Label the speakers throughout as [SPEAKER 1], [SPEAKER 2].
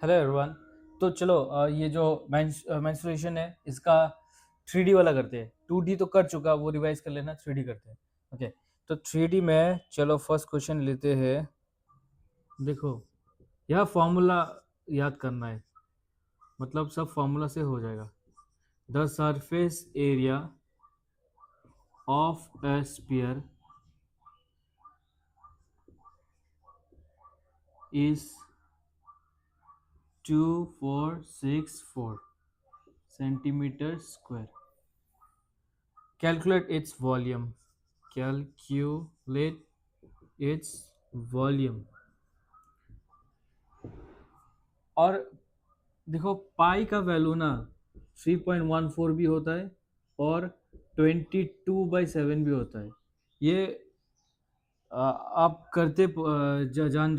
[SPEAKER 1] Hello everyone. तो चलो ये जो मेंस्ट्रुएशन है इसका 3D वाला करते हैं। 2D तो कर चुका, वो रिवाइज कर लेना। 3D करते हैं। ओके, तो 3D में चलो फर्स्ट क्वेश्चन लेते हैं। देखो, यह फॉर्मूला याद करना है, मतलब सब फॉर्मूला से हो जाएगा। The surface area of A sphere is 2464 centimetre square. Calculate its volume. Calculate its volume. और देखो, पाई का वैल्यू ना 3.14 भी होता है और 22/7 भी होता है। ये आप करते जान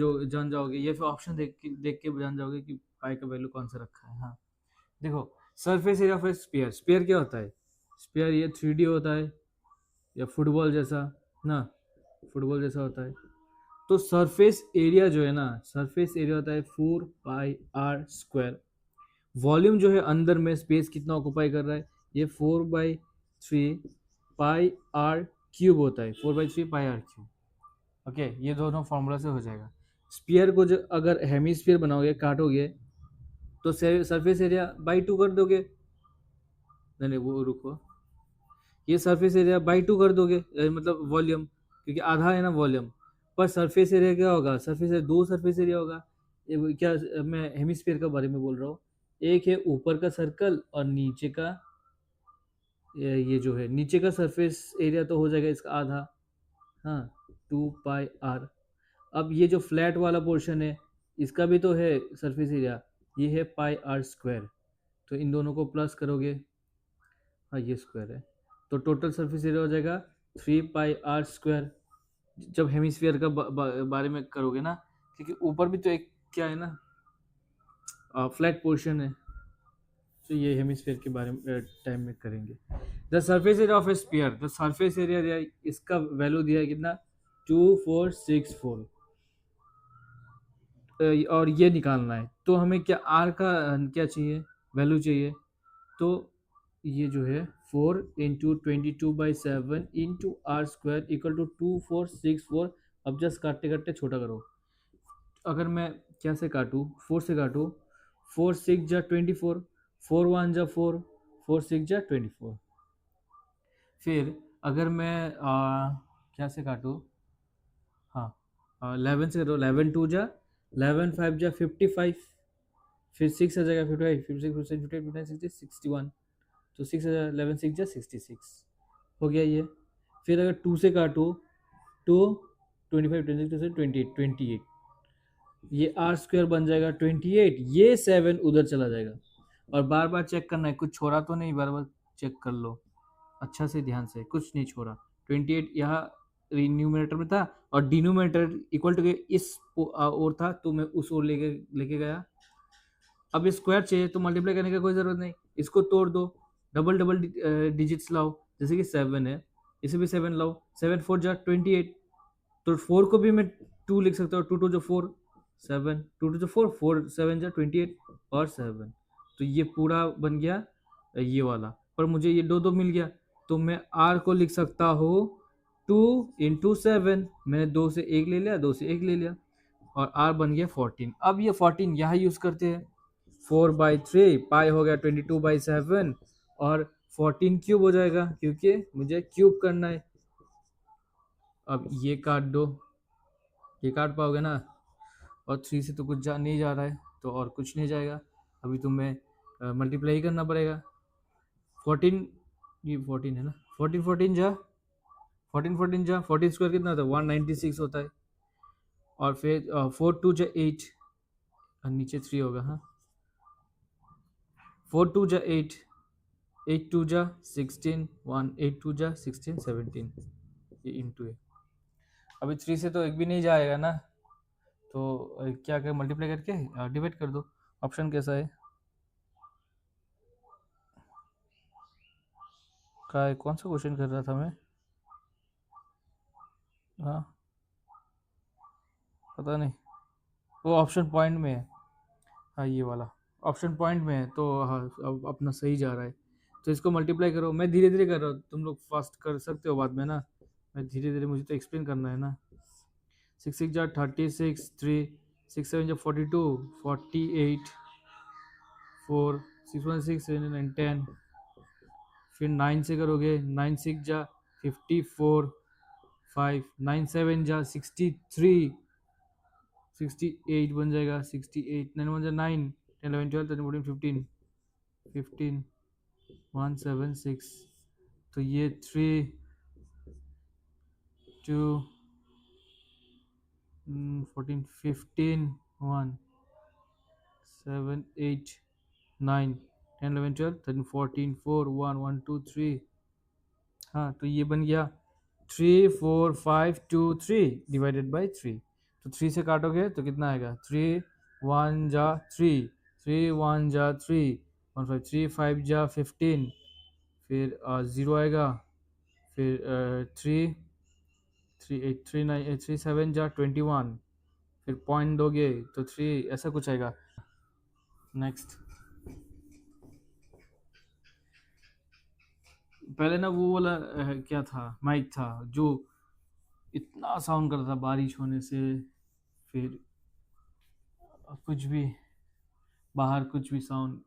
[SPEAKER 1] जाओगे, ये फिर ऑप्शन देख के जान जाओगे कि पाई का वैल्यू कौन सा रखा है। हाँ, देखो, surface area of A sphere. Sphere क्या होता है? स्फीयर ये 3D होता है या फुटबॉल जैसा ना, फुटबॉल जैसा होता है। तो सरफेस एरिया जो है ना, सरफेस एरिया होता है 4πr²। वॉल्यूम जो है अंदर में स्पेस कितना ऑक्यूपाई कर रहा है, ये 4/3 πr³ होता है। 4/3 πr³। ओके, ये दोनों फॉर्मूला से हो जाएगा। स्पीयर को जो अगर हेमिस्फीयर बनाओगे, काटोगे, तो सरफेस एरिया बाई 2 कर दोगे। नहीं नहीं, वो रुको, ये सरफेस एरिया बाई 2 कर दोगे, मतलब वॉल्यूम, क्योंकि आधा है ना वॉल्यूम। पर सरफेस एरिया क्या होगा? सरफेस एरिया दो सरफेस एरिया होगा। क्या, मैं हेमिस्फीयर के बारे में बोल रहा हूँ। एक है ऊपर का सर्कल और नीचे का, ये जो है नीचे का सरफेस एरिया तो हो जाएगा इसका आधा। हाँ, 2πr। अब ये जो फ्लैट वाला पोर्शन है, इसका भी तो है सरफेस एरिया, ये है πr²। तो इन दोनों को प्लस करोगे, हाँ ये स्क्वायर है, तो टोटल सरफेस एरिया हो जाएगा 3πr²। जब हेमिस्फीयर का बारे में करोगे ना, क्योंकि ऊपर भी तो एक क्या है ना, फ्लैट पोर्शन है। तो ये हेमिस्फीयर के बारे में टाइम में करेंगे। The surface area of A sphere, the surface area दिया, इसका वैल्यू दिया है कितना, 2464। और ये निकालना है, तो हमें क्या आर का क्या चाहिए, वैल्यू चाहिए। तो ये जो है 4 × 22/7 × r² = 2464। अब जस्ट काटते काटते छोटा करो। अगर मैं क्या से काटूँ, 4 से काटूँ, 4 6 × 24, 4 1 × 4, 4 6 × 24। फिर अगर मैं क्या से काटूँ, हाँ 11 से करो, 11 2 × 11 5 × 55। फिर 6 आ जाएगा, 55, 56, 57, 58, 59, 60, 61। तो 6 11 6 × 66 हो गया ये। फिर अगर 2 से काटो, 2 25 26 28 28, ये r² बन जाएगा 28। ये 7 उधर चला जाएगा। और बार बार चेक करना है, कुछ छोड़ा तो नहीं, बार बार चेक कर लो अच्छा से, ध्यान से, कुछ नहीं छोड़ा। 28 यहाँ न्यूमिनेटर में था और डिनोमिनेटर इक्वल टू के इस ओर था, तो मैं उस ओर लेके लेके गया। अब स्क्वायर चाहिए तो मल्टीप्लाई करने की कोई ज़रूरत नहीं, इसको तोड़ दो, डबल डबल डिजिट्स लाओ। जैसे कि 7 है, इसे भी 7 लाओ, 7 4 जा 28। तो 4 को भी मैं 2 लिख सकता हूँ, 2 2 जो 4 7, 2 2 जो 4 4 7 जा 28 और 7। तो ये पूरा बन गया ये वाला। पर मुझे ये दो दो मिल गया, तो मैं आर को लिख सकता हूँ 2 × 7। मैंने 2 से 1 ले लिया, 2 से 1 ले लिया, और आर बन गया 14। अब ये 14 यहाँ यूज़ करते हैं। 4/3 पाई हो गया 22/7 और 14³ हो जाएगा, क्योंकि मुझे क्यूब करना है। अब ये काट दो, ये काट पाओगे ना। और 3 से तो कुछ नहीं जा रहा है, तो और कुछ नहीं जाएगा। अभी तुम्हें मल्टीप्लाई ही करना पड़ेगा। 14, ये 14 है ना, 14 14 जा 14 14 जा 14² कितना होता है, 196 होता है। और फिर 4 2 जा 8, नीचे 3 होगा। हाँ, 4 2 जा 8, 8 2 जा 16, 1 8 2 जा 16 17, ये इंटू है। अभी 3 से तो एक भी नहीं जाएगा ना, तो क्या कर, मल्टीप्लाई करके डिवाइड कर दो। ऑप्शन कैसा है, कौन सा क्वेश्चन कर रहा था मैं? हाँ, पता नहीं, वो ऑप्शन पॉइंट में है। हाँ ये वाला ऑप्शन पॉइंट में है, तो हाँ अब अपना सही जा रहा है। तो इसको मल्टीप्लाई करो, मैं धीरे धीरे कर रहा हूँ, तुम लोग फास्ट कर सकते हो बाद में ना, मैं धीरे धीरे, मुझे तो एक्सप्लेन करना है ना। 6 6 जा 36, 3 6 7 जा 42, 48, 4 6 1 6 7 9 10, फिर 9 से करोगे, 9 6 जा 54, 5 9 7 जा 63, 68 बन जाएगा, 68 9 1 जा 9, 10 11 12 13 14 15, 15 176, तो ये 3 2 14 15 1 7 8 9 10 11 12 13 14 4 1 1 2 3, हाँ तो ये बन गया 3 4 5 2 3 डिवाइडेड बाई 3। तो 3 से काटोगे तो कितना आएगा, 3 1 जा 3, 3 1 जा 3 1 5 3 5 जा 15, फिर 0 आएगा, फिर 3 3 8 3 9 3 7 जा 21, फिर पॉइंट दोगे तो 3, ऐसा कुछ आएगा। नेक्स्ट, पहले ना वो वाला क्या था, माइक था जो इतना साउंड करता था बारिश होने से, फिर कुछ भी बाहर कुछ भी साउंड,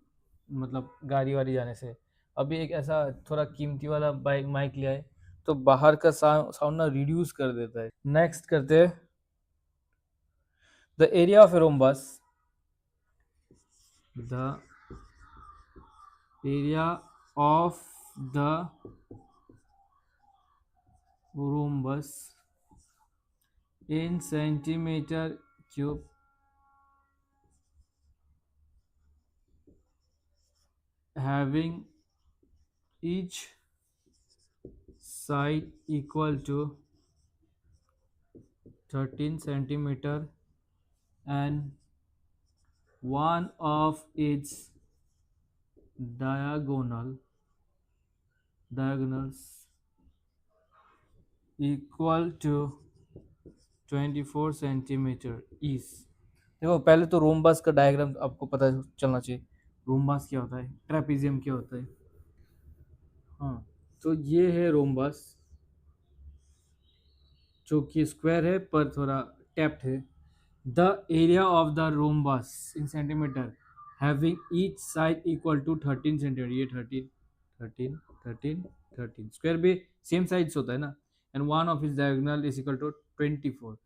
[SPEAKER 1] मतलब गाड़ी वाड़ी जाने से। अभी एक ऐसा थोड़ा कीमती वाला बाइक माइक लिया है, तो बाहर का साउंड ना रिड्यूस कर देता है। नेक्स्ट करते हैं, the area of rhombus, the area of the rhombus in centimeter cube having each side equal to 13 centimeter and one of its diagonals equal to 24 centimeter is। देखो पहले तो रोम्बस का डायग्राम आपको पता चलना चाहिए, रोम्बस क्या होता है, ट्रेपेजियम क्या होता है। हाँ तो ये है रोम्बस, जो कि स्क्वायर है पर थोड़ा टैप्ड है। The area of the rhombus in centimetre having each side equal to 13 centimetre, ये 13 13 13 13, स्क्वायर भी सेम साइड्स होता है ना, and one of is diagonal is equal to 24।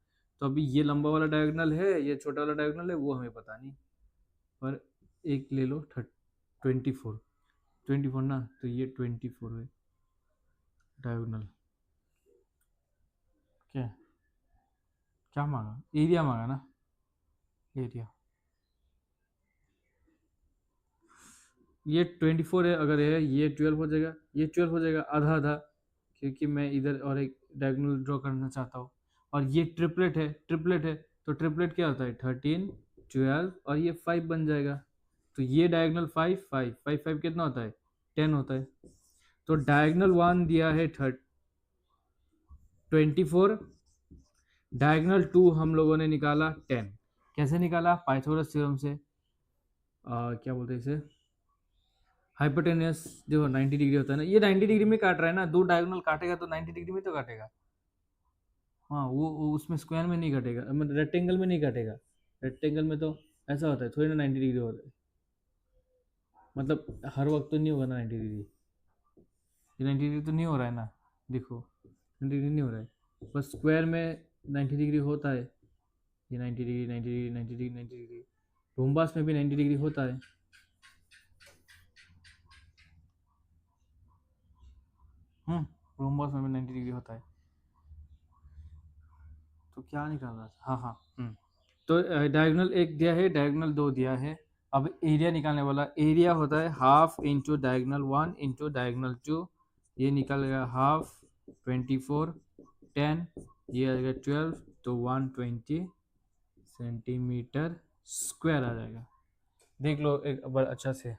[SPEAKER 1] तो अभी ये लंबा वाला डायगोनल है, ये छोटा वाला डायगोनल है, वो हमें पता नहीं, पर एक ले लो 24 24 ना, तो ये 24 है डायगोनल। क्या क्या मांगा, एरिया मांगा ना, एरिया ये 24 है, अगर है ये 12 हो जाएगा, ये 12 हो जाएगा, आधा आधा, क्योंकि मैं इधर और एक डायगोनल ड्रॉ करना चाहता हूँ। और ये ट्रिपलेट है, ट्रिपलेट है, तो ट्रिपलेट क्या होता है, 13 12 और ये 5 बन जाएगा। तो ये डायगोनल 5 5 5 5 कितना होता है, 10 होता है। तो डायगोनल 1 दिया है 24, डायगोनल 2 हम लोगों ने निकाला 10। कैसे निकाला, पाइथागोरस थ्योरम से, क्या बोलते हैं इसे, हाइपोटेनियस जो 90 डिग्री होता है ना, ये 90 डिग्री में काट रहा है ना, दो डायगोनल काटेगा तो 90 डिग्री में तो काटेगा। हाँ वो उसमें स्क्वायर में नहीं काटेगा, मतलब रेक्टेंगल में नहीं काटेगा, रेक्टेंगल में तो ऐसा होता है थोड़ी ना 90 डिग्री होता है, मतलब हर वक्त तो नहीं होगा ना 90 डिग्री, ये 90 डिग्री तो नहीं हो रहा है ना, देखो 90 डिग्री नहीं हो रहा है, बस स्क्वायर में 90 डिग्री होता है, ये 90 degree 90 degree 90 degree 90 degree, rhombus में भी 90 डिग्री होता है। रोम्बस में भी 90 डिग्री होता है। तो क्या निकालना था, हाँ हाँ तो डायगोनल एक दिया है, डायगोनल दो दिया है। अब एरिया निकालने वाला, एरिया होता है half into diagonal 1 into diagonal 2, ये निकल गया हाफ 24 10, ये आ जाएगा 12, तो 120 सेंटीमीटर स्क्वायर आ जाएगा। देख लो एक बार अच्छा से,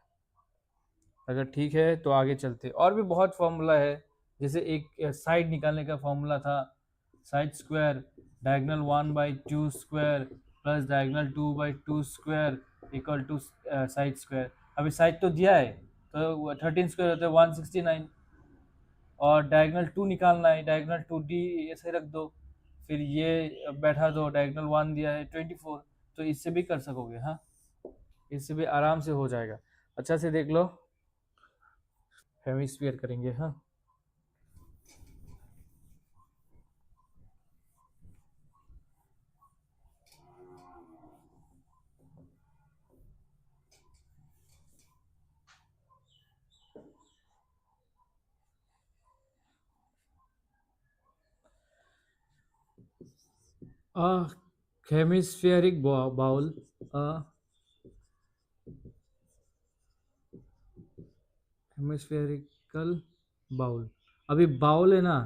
[SPEAKER 1] अगर ठीक है तो आगे चलते। और भी बहुत फॉर्मूला है, जैसे एक साइड निकालने का फॉर्मूला था, side square diagonal 1/2 square plus diagonal 2/2 square equal to side square. अभी साइड तो दिया है, तो 13 स्क्वायर होता है 169। और डायगोनल 2 निकालना है, डायगोनल 2D ऐसे रख दो, फिर ये बैठा दो, डायगोनल 1 दिया है 24। तो इससे भी कर सकोगे, हाँ, इससे भी आराम से हो जाएगा। अच्छा से देख लो, हेमिस्फीयर करेंगे, हाँ। A hemispheric bowl, a hemispherical bowl. अभी बाउल है ना,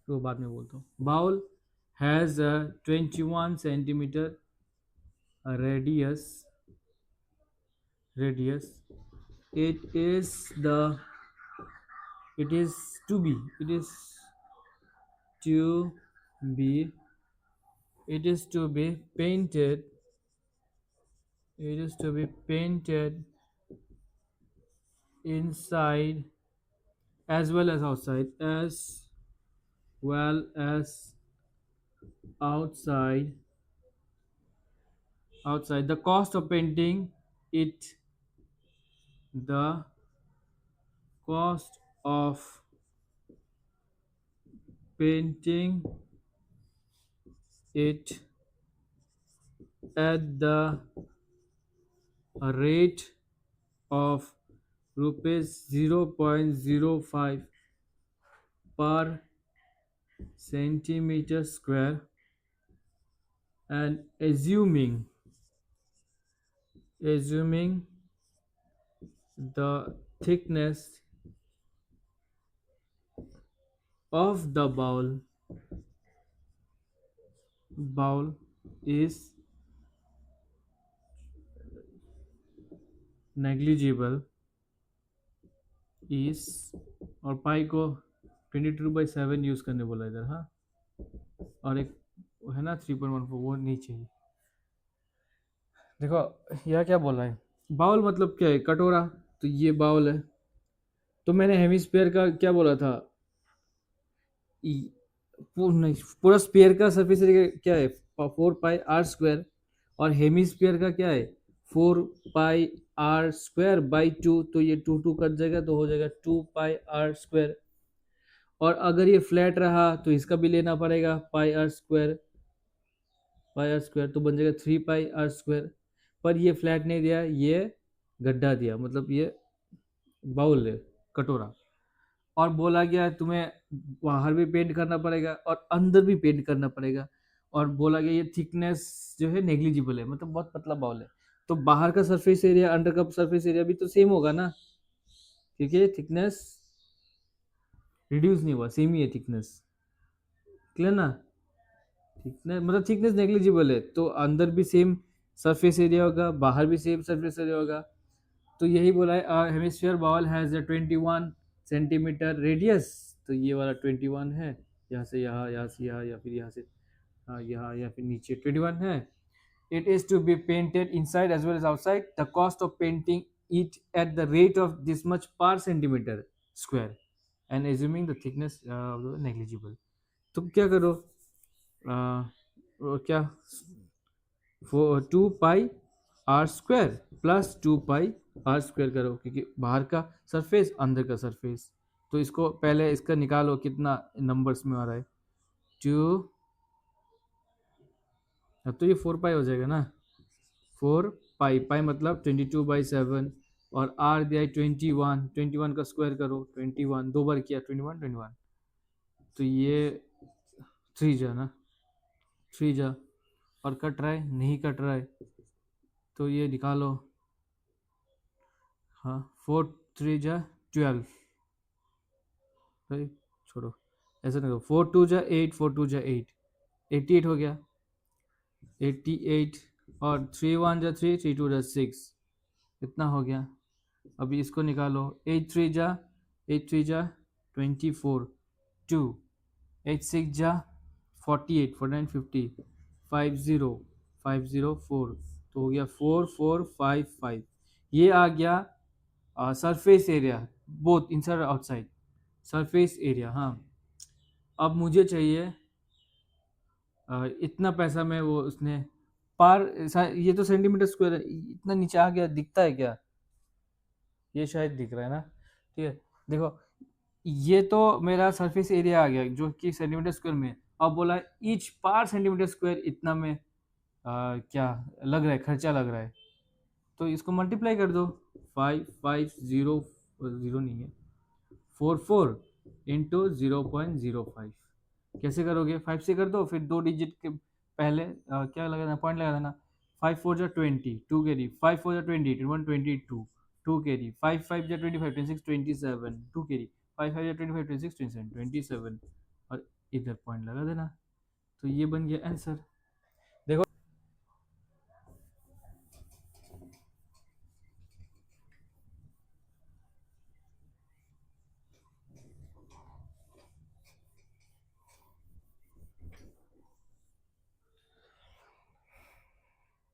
[SPEAKER 1] तो बाद में बोलता हूँ। Bowl has a 21 centimetre radius. It is the it is to be it is to be painted it is to be painted inside as well as outside, well as outside outside. The cost of painting it the cost of painting it at the rate of rupees 0.05 per centimeter square, and assuming the thickness of the bowl is negligible is, और पाई को 22/7 use करने बोला इधर, हाँ। और एक वो है ना 3.14, वो नहीं चाहिए। देखो यह क्या बोल रहा है, बाउल मतलब क्या है, कटोरा। तो ये बाउल है। तो मैंने हेमिस्फीयर का क्या बोला था, नहीं, पूरा स्पेयर का सरफेस एरिया क्या है, 4 पाई r स्क्वायर। और हेमिस्फीयर का क्या है, 4 पाई r स्क्वायर/2। तो ये 2 कट जाएगा, तो हो जाएगा 2 पाई r स्क्वायर। और अगर ये फ्लैट रहा तो इसका भी लेना पड़ेगा, पाई r स्क्वायर तो बन जाएगा 3 पाई r स्क्वायर। पर ये फ्लैट नहीं दिया, ये गड्ढा दिया, मतलब ये बाउल है, कटोरा। और बोला गया तुम्हें बाहर भी पेंट करना पड़ेगा और अंदर भी पेंट करना पड़ेगा। और बोला गया ये थिकनेस जो है नेग्लिजिबल है, मतलब बहुत पतला बॉल है। तो बाहर का सरफेस एरिया, अंडर का सरफेस एरिया भी तो सेम होगा ना, क्योंकि थिकनेस रिड्यूस नहीं हुआ, सेम ही है थिकनेस। क्लियर ना, थिकनेस मतलब थिकनेस नेग्लिजिबल है, तो अंदर भी सेम सरफेस एरिया होगा, बाहर भी सेम सरफेस एरिया होगा। तो यही बोला है, hemisphere ball has 21 centimetre radius. तो ये वाला 21 है, यहाँ से यहाँ, यहाँ से यहाँ, या फिर यहाँ से यहाँ, या फिर नीचे 21 है। It is to be painted inside as well as outside. The cost of painting it at the rate of this much per centimetre square, and assuming the thickness negligible. तुम क्या करो, क्या 2 pi r square plus 2 pi r square करो, क्योंकि बाहर का surface, अंदर का सरफेस। तो इसको पहले इसका निकालो कितना नंबर्स में आ रहा है, 2। अब तो ये 4 पाई हो जाएगा ना, 4 पाई, पाई मतलब 22/7। और r दिया है 21, 21 का स्क्वायर करो, 21 दो बार किया, 21 21। तो ये 3 जा ना, 3 जा। और कट रहा है, नहीं कट रहा है, तो ये निकालो। हाँ, 4 3 जा 12। भाई छोड़ो, ऐसा नहीं करो, 4 2 जा 8, 4 2 जा 8, 88 हो गया, 88। और 3 1 जा 3, 3 2 जा 6, इतना हो गया। अभी इसको निकालो, 8 3 जा 2, 8 6 जा 48, 49 50, 50 504। तो हो गया 4455। ये आ गया सरफेस एरिया, बोथ इनसाइड और आउटसाइड, सरफेस एरिया। हाँ, अब मुझे चाहिए इतना पैसा में वो उसने ये तो सेंटीमीटर स्क्वायर है, इतना नीचे आ गया, दिखता है क्या? ये शायद दिख रहा है ना? ठीक है, देखो ये तो मेरा सरफेस एरिया आ गया जो कि सेंटीमीटर स्क्वायर में है। अब बोला ईच पर सेंटीमीटर स्क्वायर इतना में क्या लग रहा है, खर्चा लग रहा है, तो इसको मल्टीप्लाई कर दो। 550, जीरो नहीं है, 44 × 0.05। कैसे करोगे? 5 से कर दो, फिर 2 डिजिट के पहले क्या लगाना, पॉइंट लगा देना। 5 4 जा 20, 2 कैरी, 5 4 जा 20, 1 22, 2 कैरी, 5 5 जा 25, 26, 27, 2 कैरी, 5 5 जा 25, 26, 27, 27, और इधर पॉइंट लगा देना। तो ये बन गया आंसर। देखो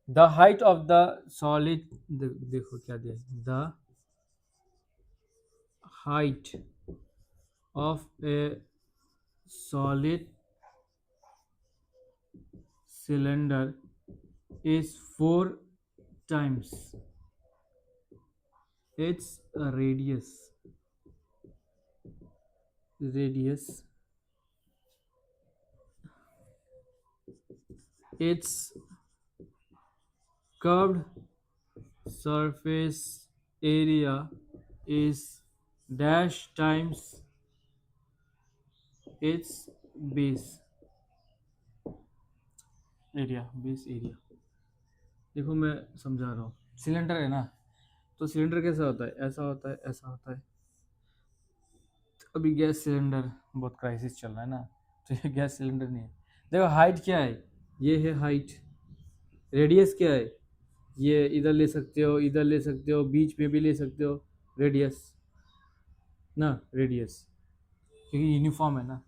[SPEAKER 1] the height of the solid, देखो क्या दिया, the height of A solid cylinder is 4 times its radius its curved surface area is dash times its base area। देखो मैं समझा रहा हूँ, सिलेंडर है ना, तो सिलेंडर कैसा होता है, ऐसा होता है, ऐसा होता है। अभी गैस सिलेंडर बहुत क्राइसिस चल रहा है ना, तो ये गैस सिलेंडर नहीं है। देखो हाइट क्या है, ये है हाइट। रेडियस क्या है, ये इधर ले सकते हो, इधर ले सकते हो, बीच में भी ले सकते हो, रेडियस ना, रेडियस क्योंकि यूनिफॉर्म है ना।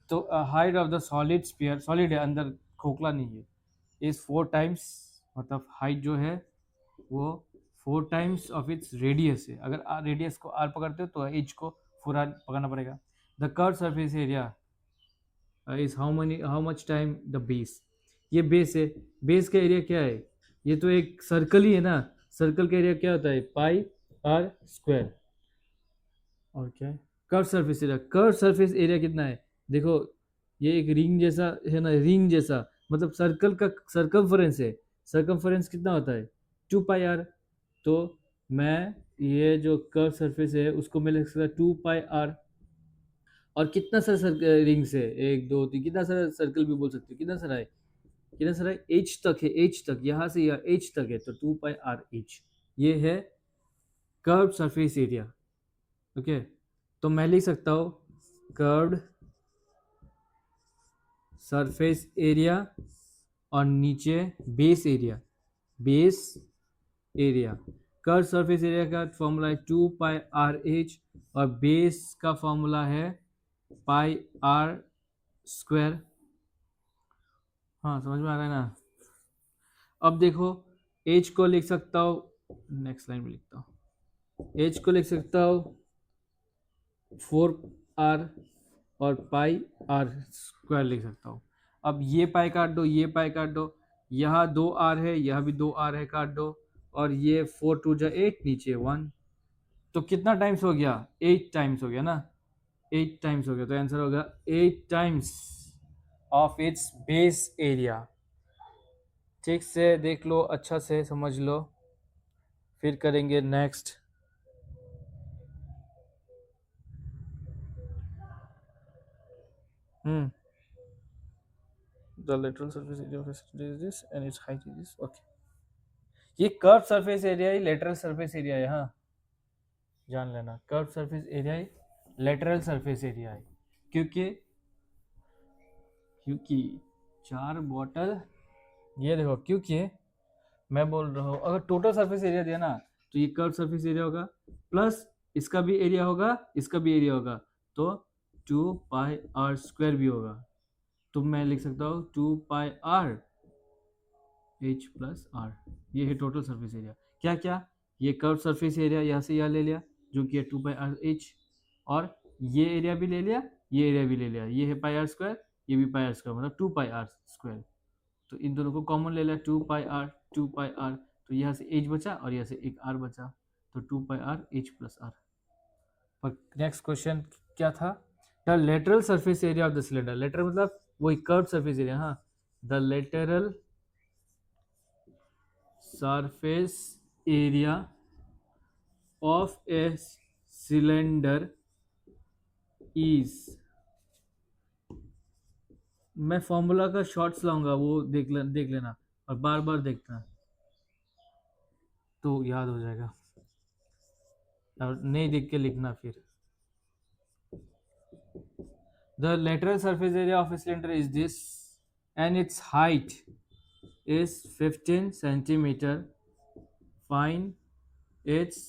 [SPEAKER 1] तो height of the solid sphere, solid है अंदर, खोखला नहीं है, इज 4 टाइम्स, मतलब हाइट जो है वो 4 टाइम्स ऑफ इट्स रेडियस है। अगर रेडियस को आर पकड़ते हो तो एज को पूरा पकड़ना पड़ेगा। The curve surface area is how much time the base, ये बेस है। बेस का एरिया क्या है, ये तो एक सर्कल ही है ना, सर्कल का एरिया क्या होता है, पाई आर स्क्वायर। और क्या है, curve surface area, curve surface area कितना है, देखो ये एक रिंग जैसा है ना, रिंग जैसा, मतलब सर्कल का सर्कमफरेंस है, सर्कमफरेंस कितना होता है, 2 पाई आर। तो मैं ये जो कर्व सरफेस है उसको मैं लिख सकता 2 पाई आर। और कितना सारा रिंग्स है, 1 2 3, कितना सारा सर्कल भी बोल सकते हो, कितना सारा है, कितना सारा है, एच तक है, एच तक, यहाँ से यहाँ एच तक है, तो 2 पाई आर एच, ये है कर्व सरफेस एरिया। ओके, तो मैं लिख सकता हूँ कर्व्ड सरफेस एरिया और नीचे base area, base area. Curve surface area का फॉर्मूला है 2 पाई आर एच, और बेस का फॉर्मूला है पाई आर स्क्वायर। हाँ समझ में आ रहा है ना? अब देखो एच को लिख सकता हूँ, नेक्स्ट लाइन में लिखता हूँ, एच को लिख सकता हूँ 4 आर, और पाई आर स्क्वायर लिख सकता हूँ। अब ये पाई काट दो, ये पाई काट दो, यहाँ 2 आर है, यहाँ भी 2 आर है, काट दो, और ये 4 2 जा 8, नीचे 1, तो कितना टाइम्स हो गया, 8 टाइम्स हो गया ना, 8 टाइम्स हो गया, तो आंसर होगा 8 times of its base area. ठीक से देख लो, अच्छा से समझ लो, फिर करेंगे next. The lateral surface area of a cylinder is this and its height is this. Okay, ये कर्व सरफेस एरिया ही लेटरल सरफेस एरिया है, हाँ जान लेना, कर्व सरफेस एरिया ही लेटरल सरफेस एरिया है, क्योंकि क्योंकि 4 बॉटल, ये देखो, क्योंकि मैं बोल रहा हूँ अगर टोटल सरफेस एरिया दिया ना, तो ये कर्व सरफेस एरिया होगा, प्लस इसका भी एरिया होगा, इसका भी एरिया होगा, तो 2 पाई आर स्क्वायर भी होगा। तो मैं लिख सकता हूँ 2 pi R H plus are, ये है टोटल सरफेस एरिया। क्या क्या, ये कर्व सरफेस एरिया यहाँ से यहाँ ले लिया जो कि है 2 पाई आर एच, और ये एरिया भी ले लिया, ये एरिया भी ले लिया, ये है पाई आर स्क्वायर, ये भी पाई आर स्क्वायर, मतलब 2 पाई आर स्क्वायर। तो इन दोनों को कॉमन ले लिया, 2 पाई आर, तो यहाँ से एच बचा और यहाँ से एक आर बचा, तो 2 pi R H plus are. पर नेक्स्ट क्वेश्चन क्या था, the lateral surface area of the cylinder, lateral मतलब वही कर्व सरफेस एरिया, हाँ, the lateral surface area of a cylinder is, मैं फॉर्मूला का शॉर्ट्स लाऊंगा, वो देख लेना और बार बार देखना तो याद हो जाएगा, और नहीं देख के लिखना फिर। The lateral surface area of a cylinder is this and its height is 15 centimeter, find its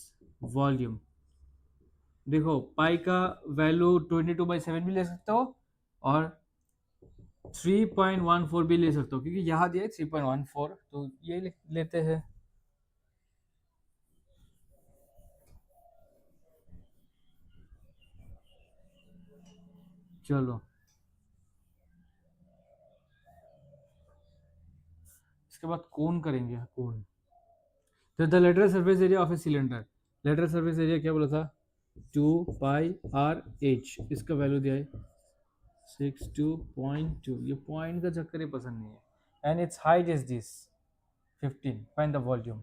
[SPEAKER 1] volume। देखो पाई का वैल्यू 22/7 भी ले सकते हो और 3.14 भी ले सकते हो, क्योंकि यहाँ दिया है 3.14, तो ये लेते हैं। चलो इसके बाद कौन करेंगे, कौन। तो the lateral surface area of a cylinder, lateral surface area क्या बोला था, 2 पाई आर एच, इसका वैल्यू दिया है 62.2, ये पॉइंट का चक्कर ही पसंद नहीं है। And its height is this 15, find the volume.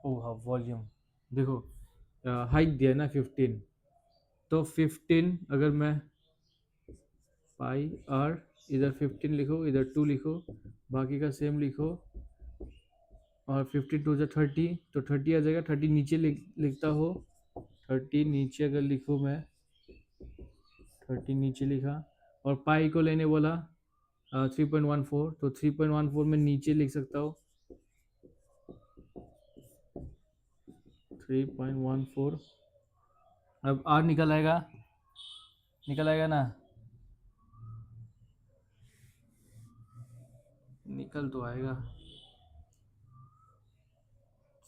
[SPEAKER 1] ओ हाँ वॉल्यूम, देखो हाइट दिया ना 15, तो 15 अगर मैं पाई आर, इधर 15 लिखो, इधर 2 लिखो, बाकी का सेम लिखो, और 15 2 जा 30, तो 30 आ जाएगा, 30 नीचे लिखता हो, 30 नीचे अगर लिखो मैं, 30 नीचे लिखा, और पाई को लेने बोला 3.14, तो 3.14 में नीचे लिख सकता हो 3.14। अब आर निकल आएगा ना, निकल तो आएगा,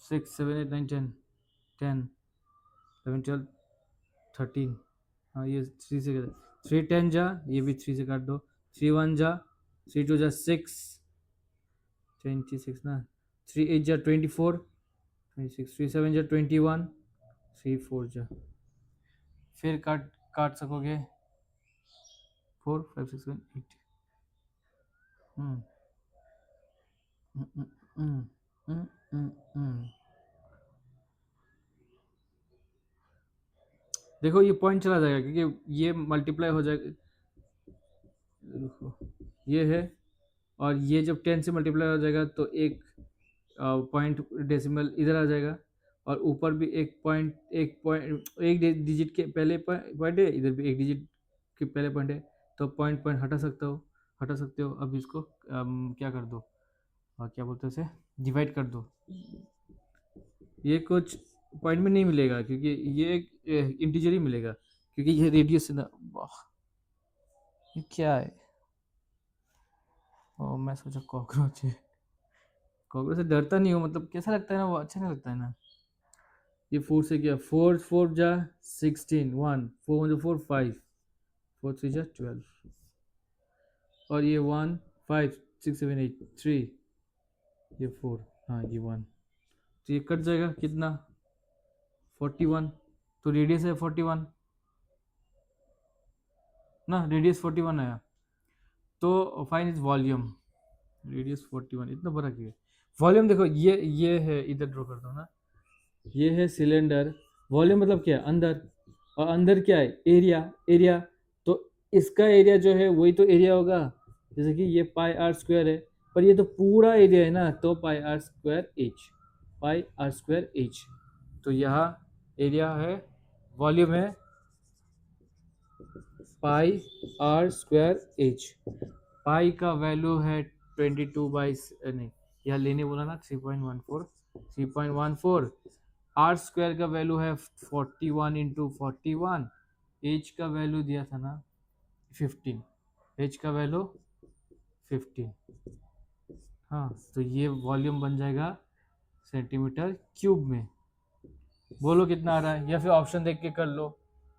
[SPEAKER 1] 6 7 8 9 10 10 11 12 13, हाँ ये 3 से 3 10 जा, ये भी 3 से काट दो, 3 1 जा, 3 2 जा 6 26 ना, 3 8 जा 24 26, 3 7 जा 21, 3 4 जा, फिर काट काट सकोगे 4 5 6 7 8। हम्म हम्म हम्म हम्म हम्म, हम्म। देखो ये पॉइंट चला जाएगा क्योंकि ये मल्टीप्लाई हो जाएगा, देखो ये है, और ये जब 10 से मल्टीप्लाई हो जाएगा तो एक पॉइंट डेसिमल इधर आ जाएगा, और ऊपर भी एक पॉइंट एक डिजिट के पहले पॉइंट है, इधर भी एक डिजिट के पहले पॉइंट है, तो पॉइंट पॉइंट हटा सकते हो। अब इसको क्या कर दो, क्या बोलते हैं उसे, डिवाइड कर दो, ये कुछ पॉइंट में नहीं मिलेगा क्योंकि ये एक इंटीजर ही मिलेगा, क्योंकि ये रेडियस है ना। वाह, ये क्या है, ओ मैं सोचा कॉकरोच है, कॉकरोच से डरता नहीं हूँ, मतलब कैसा लगता है ना, वो अच्छा नहीं लगता है ना। ये 4 से किया, 4 4 जा 16, 1 4 1 4 5, 4 3 जा 12, और ये 1 5 6 7 8 3, ये 4, हाँ ये 1, तो ये कट जाएगा कितना 41, तो रेडियस है 41 ना, रेडियस 41 आया, तो फाइन इज वॉल्यूम, रेडियस 41, इतना बड़ा क्यों है। वॉल्यूम देखो ये है, इधर ड्रॉ करता हूँ ना, ये है सिलेंडर, वॉल्यूम मतलब क्या है, अंदर, और अंदर क्या है, एरिया, एरिया, तो इसका एरिया जो है वही तो एरिया होगा, जैसे कि ये पाई आर स्क्वायर है, पर ये तो पूरा एरिया है ना, तो pi are square h, pi are square h, तो यहाँ एरिया है, वॉल्यूम है pi are square h, pi का वैल्यू है 22 नहीं, यहाँ लेने बोला ना 3.14, 3.14, आर स्क्वायर का वैल्यू है 41 इंटू 41, एच का वैल्यू दिया था ना 15, एच का वैल्यू 15, हाँ, तो ये वॉल्यूम बन जाएगा सेंटीमीटर क्यूब में। बोलो कितना आ रहा है, या फिर ऑप्शन देख के कर लो,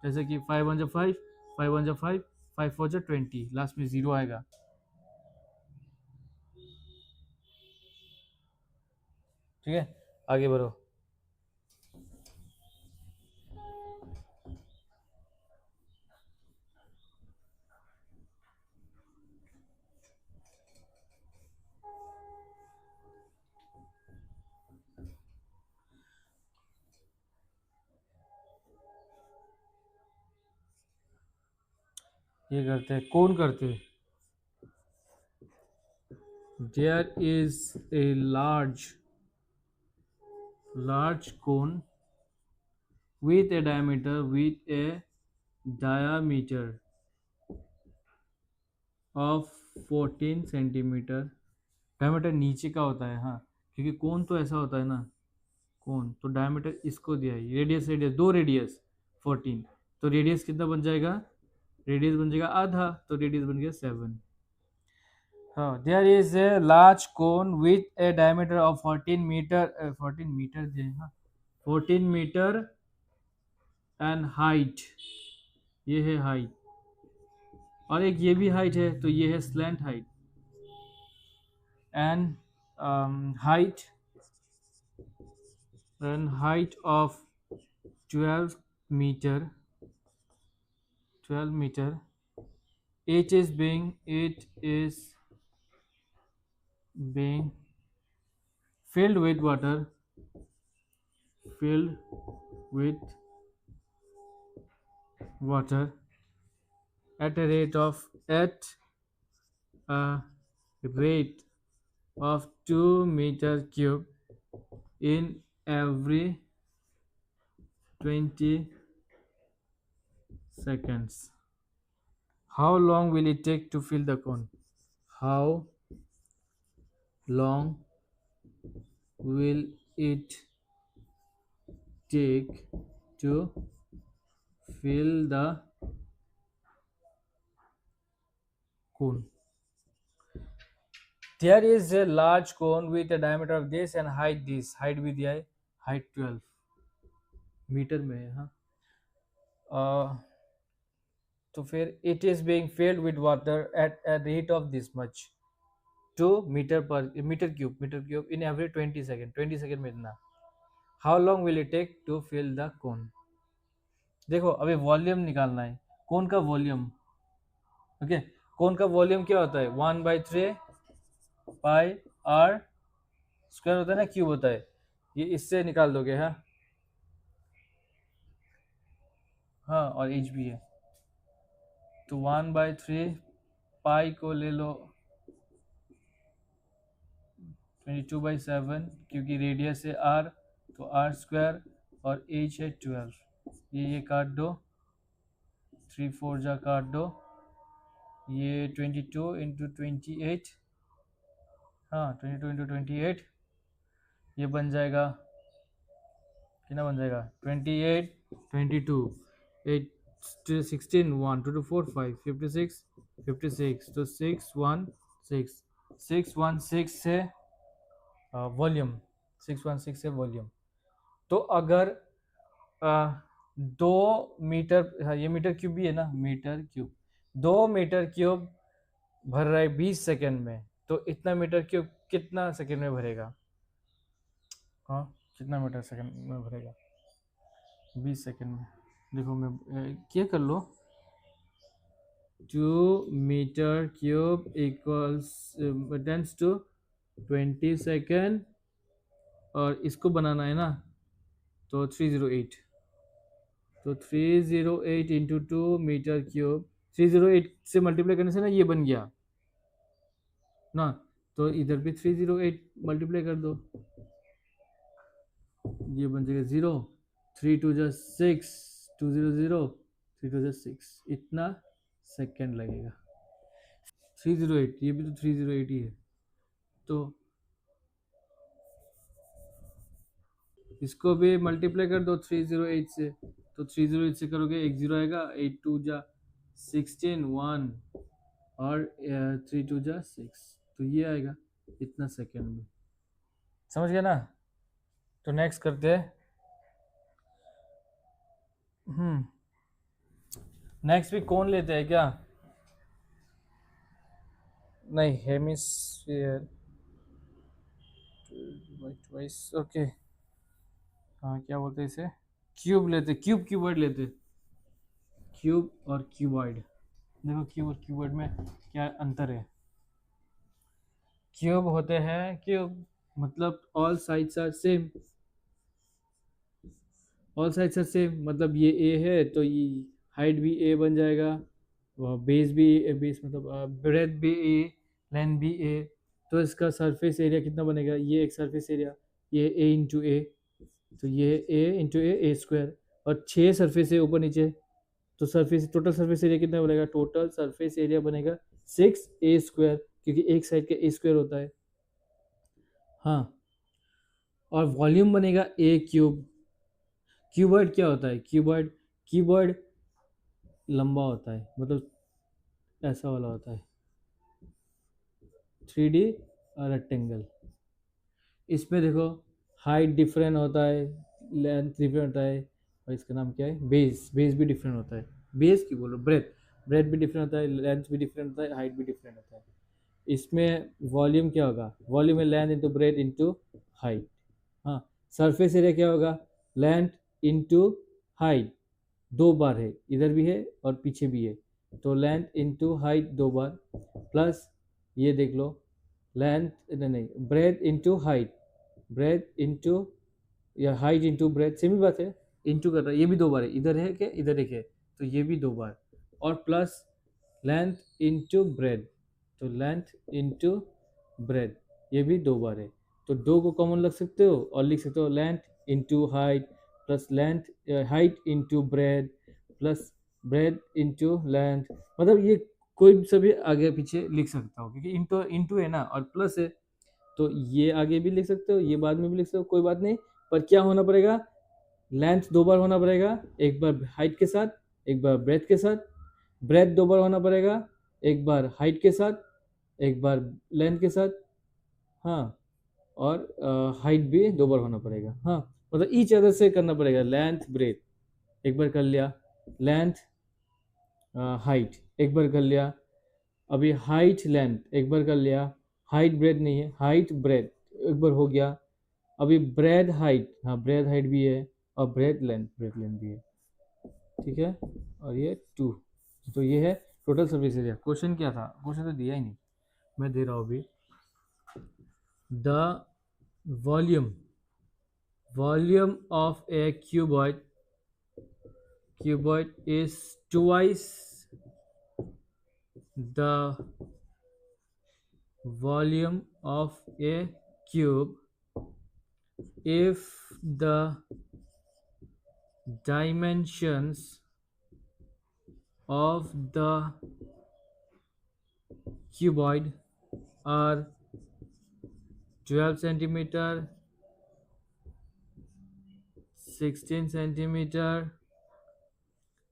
[SPEAKER 1] जैसे कि 5 1 5, 5 1 5, 5 4 20, लास्ट में 0 आएगा। ठीक है, आगे बढ़ो। ये करते हैं, कौन करते हैं? There is a large cone with a diameter of 14 centimetre. Diameter नीचे का होता है, हाँ, क्योंकि कोन तो ऐसा होता है ना, कोन तो डायमीटर इसको दिया है, रेडियस रेडियस दो रेडियस 14, तो रेडियस कितना बन जाएगा? रेडियस बन जाएगा आधा, तो रेडियस बन गया 7। हाँ, there is a large cone with a diameter of 14 metre, 14 metre दे, हाँ, 14 मीटर एंड हाइट, ये है हाइट, और एक ये भी हाइट है, तो ये है slant height, and height of 12 metre, 12 metre, it is being filled with water, filled with water at a rate of 2 meter cube in every 20 seconds. How long will it take to fill the cone? How long will it take to fill the cone? There is a large cone with a diameter of this and height this. Height भी दिया है, height 12 metre में है, हाँ। तो फिर it is being filled with water at a rate of this much 2 metre cube in every 20 second, 20 second में इतना। How long will it take to fill the cone? देखो अभी वॉल्यूम निकालना है, कोन का वॉल्यूम, ओके, कोन का वॉल्यूम क्या होता है? 1/3 पाई आर स्क्वायर होता है ना, क्यूब होता है, ये इससे निकाल दोगे, हाँ हाँ, और एच भी है, तो 1/3 पाई को ले लो 22/7, क्योंकि रेडियस है आर, तो आर स्क्वायर, और एच है 12, ये काट दो, 3 4 जा काट दो, ये 22 इंटू 28, हाँ 22 इंटू 28, ये बन जाएगा, कितना बन जाएगा? 28 22 8 16 1 2 2 4 5 56 56, तो 616 से वॉल्यूम, 616 से वॉल्यूम। तो अगर 2 मीटर, हाँ ये मीटर क्यूब भी है ना, मीटर क्यूब, 2 मीटर क्यूब भर रहा है 20 सेकेंड में, तो इतना मीटर क्यूब कितना सेकेंड में भरेगा? हाँ, कितना मीटर सेकेंड में भरेगा 20 सेकेंड में? देखो मैं क्या कर लो, 2 metre cube equals tens to 20 second, और इसको बनाना है ना, तो 308, तो 308 इंटू 2 मीटर क्यूब, 308 से मल्टीप्लाई करने से ना ये बन गया ना, तो इधर भी 308 मल्टीप्लाई कर दो, ये बन जाएगा 0, 3 2 जा 6, 2 0 0, 3 2 जा 6, इतना सेकेंड लगेगा। 308, ये भी तो 308 ही है, तो इसको भी मल्टीप्लाई कर दो 308 से, तो 308 से करोगे 1 0 आएगा, 8 2 जा 16 1, और 3 2 जा 6, तो ये आएगा। इतना सेकेंड में, समझ गया ना। तो नेक्स्ट करते हैं। नेक्स्ट भी कौन लेते हैं क्या? नहीं, हेमिस्फीयर ट्वाइस, ओके। हाँ, क्या बोलते हैं इसे? क्यूब लेते, क्यूब क्यूबॉइड लेते। क्यूब और क्यूबॉइड, देखो क्यूब और क्यूबॉइड में क्या अंतर है। क्यूब होते हैं क्यूब, मतलब all sides are same. All sides are same मतलब ये ए है तो ये हाइट भी ए बन जाएगा, बेस भी बेस मतलब ब्रेथ भी ए, लेंथ भी ए। तो इसका सरफेस एरिया कितना बनेगा? ये एक सरफेस एरिया, ये ए इंटू ए, तो ये ए इंटू ए स्क्वायर। और 6 सरफेस है ऊपर नीचे, तो सरफेस टोटल सरफेस एरिया कितना बनेगा? टोटल सरफेस एरिया बनेगा 6 a स्क्वायर, क्योंकि एक साइड का ए स्क्वायर होता है। हाँ, और वॉल्यूम बनेगा ए क्यूब। क्यूबॉइड क्या होता है? क्यूबॉइड, क्यूबॉइड लंबा होता है, मतलब ऐसा वाला होता है, 3D रेक्टेंगल। इसमें देखो हाइट डिफरेंट होता है, लेंथ डिफरेंट होता है, और इसका नाम क्या है? बेस, बेस भी डिफरेंट होता है। बेस की बोलो, ब्रेथ, ब्रेथ भी डिफरेंट होता है, लेंथ भी डिफरेंट होता है, हाइट भी डिफरेंट होता है। इसमें वॉल्यूम क्या होगा? वॉल्यूम है length into breadth into height. हाँ, सरफेस एरिया क्या होगा? लेंथ इंटू हाइट, 2 बार है, इधर भी है और पीछे भी है, तो लेंथ इंटू हाइट 2 बार, प्लस ये देख लो लेंथ, नहीं, breath into height, breath into या हाइट इंटू ब्रेथ, सेम ही बात है, इंटू कर रहा है, ये भी 2 बार है, इधर है क्या, इधर एक है, तो ये भी 2 बार, और प्लस लेंथ इंटू ब्रेथ, तो लेंथ इंटू ब्रेथ, ये भी 2 बार है। तो 2 को कॉमन रख सकते हो और लिख सकते हो length into height plus length, height into breadth plus breadth into length, मतलब ये कोई भी सभी आगे पीछे लिख सकता हो, क्योंकि इंटू इंटू है ना और प्लस है, तो ये आगे भी लिख सकते हो, ये बाद में भी लिख सकते हो, कोई बात नहीं। पर क्या होना पड़ेगा? लेंथ 2 बार होना पड़ेगा, एक बार हाइट के साथ, एक बार ब्रेथ के साथ, ब्रेथ 2 बार होना पड़ेगा, एक बार हाइट के साथ, एक बार लेंथ के साथ। हाँ, और हाइट भी 2 बार होना पड़ेगा। हाँ, मतलब ईच अदर से करना पड़ेगा, लेंथ ब्रेथ एक बार कर लिया, लेंथ हाइट एक बार कर लिया, अभी हाइट लेंथ एक बार कर लिया, हाइट ब्रेथ नहीं है, हाइट ब्रेथ एक बार हो गया, अभी ब्रेथ हाइट, हाँ ब्रेथ हाइट भी है, और ब्रेथ लेंथ भी है, ठीक है। और ये 2, तो ये है टोटल सर्विस एरिया। क्वेश्चन क्या था? क्वेश्चन तो दिया ही नहीं, मैं दे रहा हूँ अभी। The volume of A cuboid is twice the volume of a cube if the dimensions of the cuboid are 12 centimeter, 16 centimeter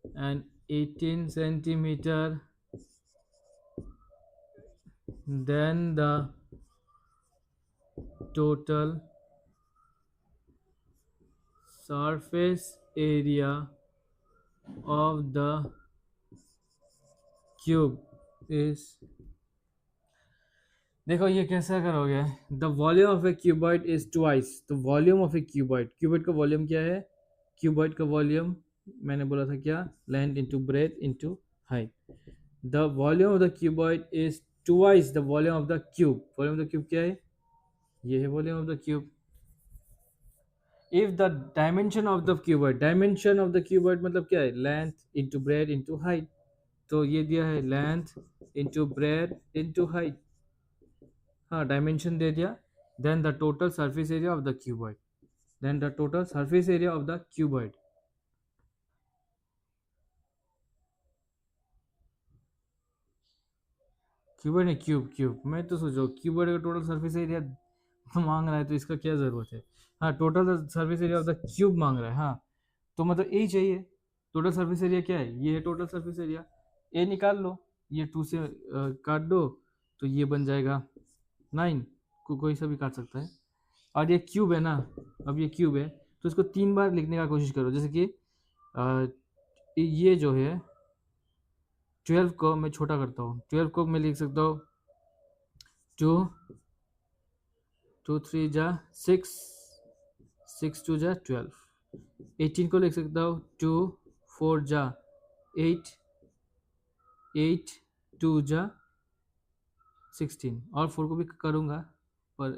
[SPEAKER 1] and 18 centimeter, then the total surface area of the cube is, देखो ये कैसा करोगे? The volume of a cuboid is twice, तो volume of a cuboid, cuboid का volume क्या है? Cuboid का volume मैंने बोला था क्या? Length into breadth into height. The volume of the cuboid is twice the volume of the cube. Volume of the cube क्या है? ये है volume of the cube. If the dimension of the cuboid, dimension of the cuboid मतलब क्या है? Length into breadth into height, तो ये दिया है length into breadth into height, हाँ डायमेंशन दे दिया। Then the total surface area of the cuboid, then the total surface area of the cuboid. Cuboid है, क्यूब क्यूब, मैं तो सोचो क्यूबॉइड का टोटल सरफेस एरिया मांग रहा है, तो इसका क्या ज़रूरत है? हाँ, total surface area of the cube मांग रहा है, हाँ, तो मतलब यही चाहिए। टोटल सरफेस एरिया क्या है? ये है टोटल सरफेस एरिया। ए निकाल लो, ये 2 से काट दो, तो ये बन जाएगा 9, कोई सा भी काट सकता है। और ये क्यूब है ना, अब ये क्यूब है तो इसको 3 बार लिखने का कोशिश करो। जैसे कि ये जो है 12 को मैं छोटा करता हूँ, 12 को मैं लिख सकता हूँ 2 2 3 जा 6, 6 2 जा 12। 18 को लिख सकता हूँ 2 4 जा 8, 8 2 जा 16। और 4 को भी करूँगा पर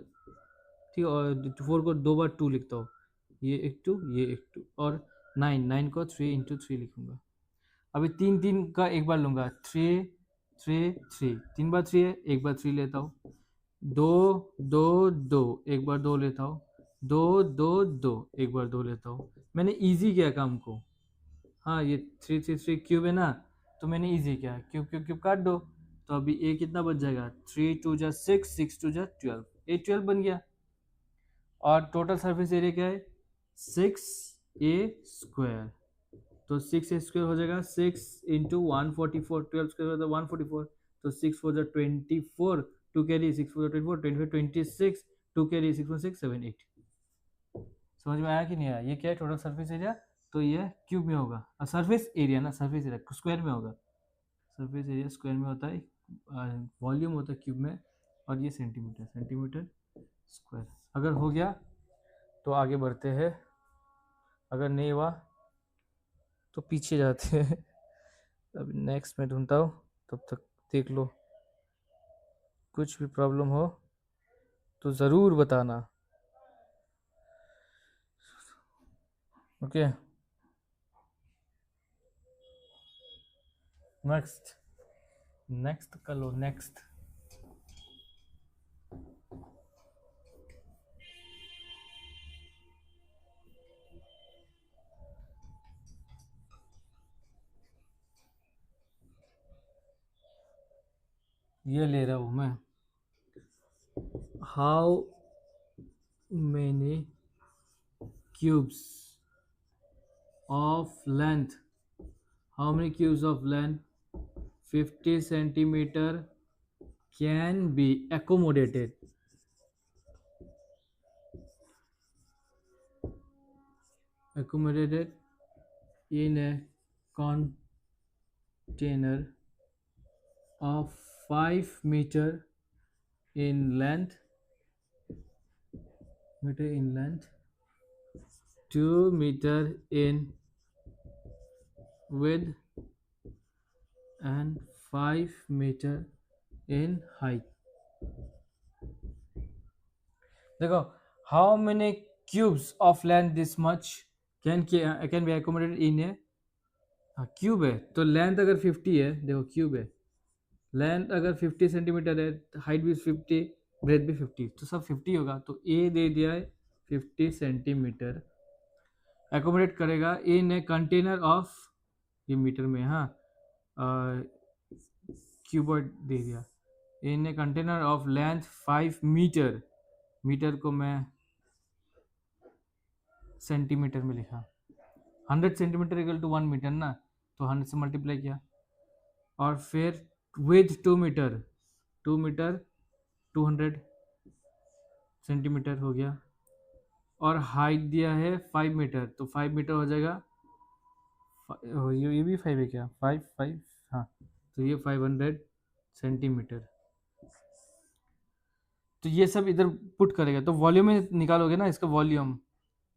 [SPEAKER 1] ठीक है, और 4 को 2 बार 2 लिखता हूँ, ये एक 2 ये एक 2। और 9 को 3 इंटू 3 लिखूँगा। अभी 3 3 का एक बार लूँगा, 3 3 3, 3 बार 3 है, एक बार 3 लेता हूँ। 2 2 2, एक बार 2 लेता हूँ। 2 2 2, एक बार 2 लेता हूँ। मैंने इजी किया काम को। हाँ, ये 3 3 3 क्यूब है ना, तो मैंने इजी किया, क्यूब क्यूब क्यूब काट दो। तो अभी ए कितना बच जाएगा, 3 2 जा 6, 6 2 जा 12, ए 12 बन गया। और टोटल सरफेस एरिया क्या है, 6a² तो 6a² हो जाएगा 6 इंटू 144, 12 स्क्वायर होता है 144, तो 6 4 जा 24, 2 कैरी 6 4 जा 24, 24 26, 2 कैरी 6 1 6 7 8। समझ में आया कि नहीं आया? ये क्या है, टोटल सरफेस एरिया। तो ये क्यूब में होगा, सरफेस एरिया ना, सरफेस एरिया स्क्वायर में होगा। सरफेस एरिया स्क्वायर में होता है, वॉल्यूम होता है क्यूब में, और ये सेंटीमीटर, सेंटीमीटर स्क्वायर। अगर हो गया तो आगे बढ़ते हैं, अगर नहीं हुआ तो पीछे जाते हैं। अब नेक्स्ट मैं ढूंढता हूँ, तब तक देख लो। कुछ भी प्रॉब्लम हो तो ज़रूर बताना, ओके। नेक्स्ट नेक्स्ट कर लो, नेक्स्ट। ये ले रहा हूँ मैं, how many cubes of length, how many cubes of length 50 centimetre can be accommodated in a container of 5 meter in length, 2 meter in width and 5 meter in height। देखो, how many cubes of length this much can be accommodated in a, हाँ cube है तो length अगर 50 है, देखो cube है, length अगर 50 centimetre है, हाइट भी 50, ब्रेथ भी 50, तो सब 50 होगा। तो ए दे दिया है 50 सेंटीमीटर, एकोमोडेट करेगा इन ए कंटेनर ऑफ, ये मीटर में, हाँ क्यूबॉइड दे दिया, in a container of length 5 metre, metre को मैं सेंटीमीटर में लिखा, 100 सेंटीमीटर इक्वल टू 1 मीटर ना, तो 100 से मल्टीप्लाई किया। और फिर विथ 2 मीटर, 2 मीटर 200 सेंटीमीटर हो गया। और हाइट दिया है 5 मीटर, तो 5 मीटर हो जाएगा, ये भी 5 है क्या, 5 5, हाँ तो ये 500 सेंटीमीटर। तो ये सब इधर पुट करेगा, तो वॉल्यूम में निकालोगे ना, इसका वॉल्यूम,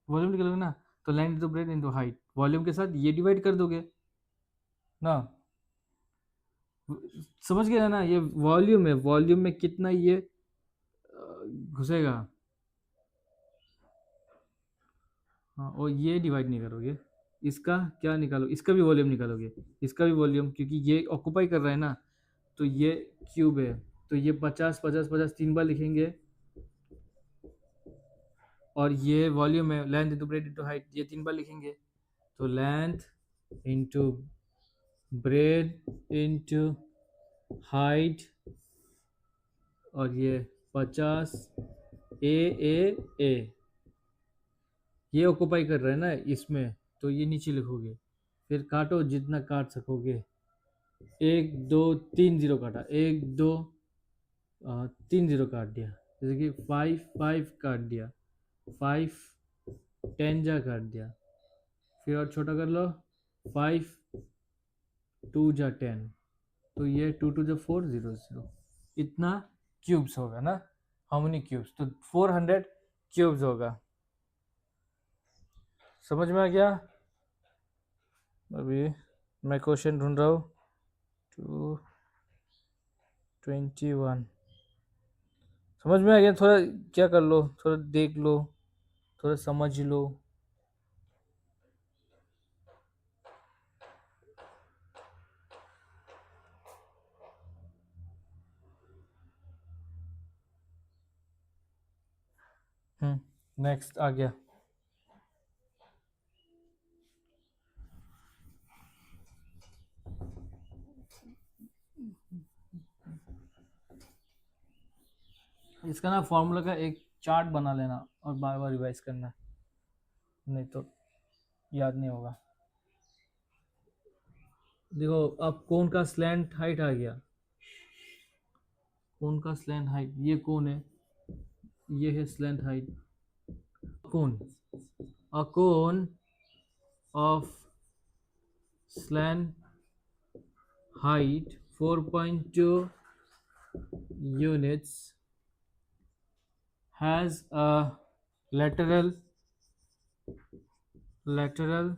[SPEAKER 1] वॉल्यूम निकालोगे ना, तो length into breadth into height, volume के साथ ये डिवाइड कर दोगे ना। समझ गए ना, ये वॉल्यूम है, वॉल्यूम में कितना ये घुसेगा, हाँ, और ये डिवाइड नहीं करोगे, इसका क्या निकालो, इसका भी वॉल्यूम निकालोगे, इसका भी वॉल्यूम, क्योंकि ये ऑक्यूपाई कर रहा है ना, तो ये क्यूब है, तो ये 50 50 50 3 बार लिखेंगे। और ये वॉल्यूम है, length into breadth into height, ये 3 बार लिखेंगे। तो length into breadth into height, और ये 50 ए ये ऑक्यूपाई कर रहा है ना इसमें, तो ये नीचे लिखोगे, फिर काटो जितना काट सकोगे, 1 2 3 जीरो काटा, 1 2 3 जीरो काट दिया, जैसे कि 5 5 काट दिया, 5 10 जा काट दिया, फिर और छोटा कर लो, 5 2 जा 10, तो ये 2 2 जा 4 0 0, इतना क्यूब्स होगा ना। हाउ मेनी क्यूब्स, तो 400 क्यूब्स होगा। समझ में आ गया? अभी मैं क्वेश्चन ढूंढ रहा हूँ। 221 समझ में आ गया? थोड़ा क्या कर लो, थोड़ा देख लो, थोड़ा समझ लो। नेक्स्ट आ गया। इसका ना फॉर्मूला का एक चार्ट बना लेना और बार बार रिवाइज करना, नहीं तो याद नहीं होगा। देखो अब कोन का स्लैंट हाइट आ गया, कोन का स्लैंट हाइट, ये कोन है, ये है slant height. Cone, a cone of slant height 4.2 units has a lateral lateral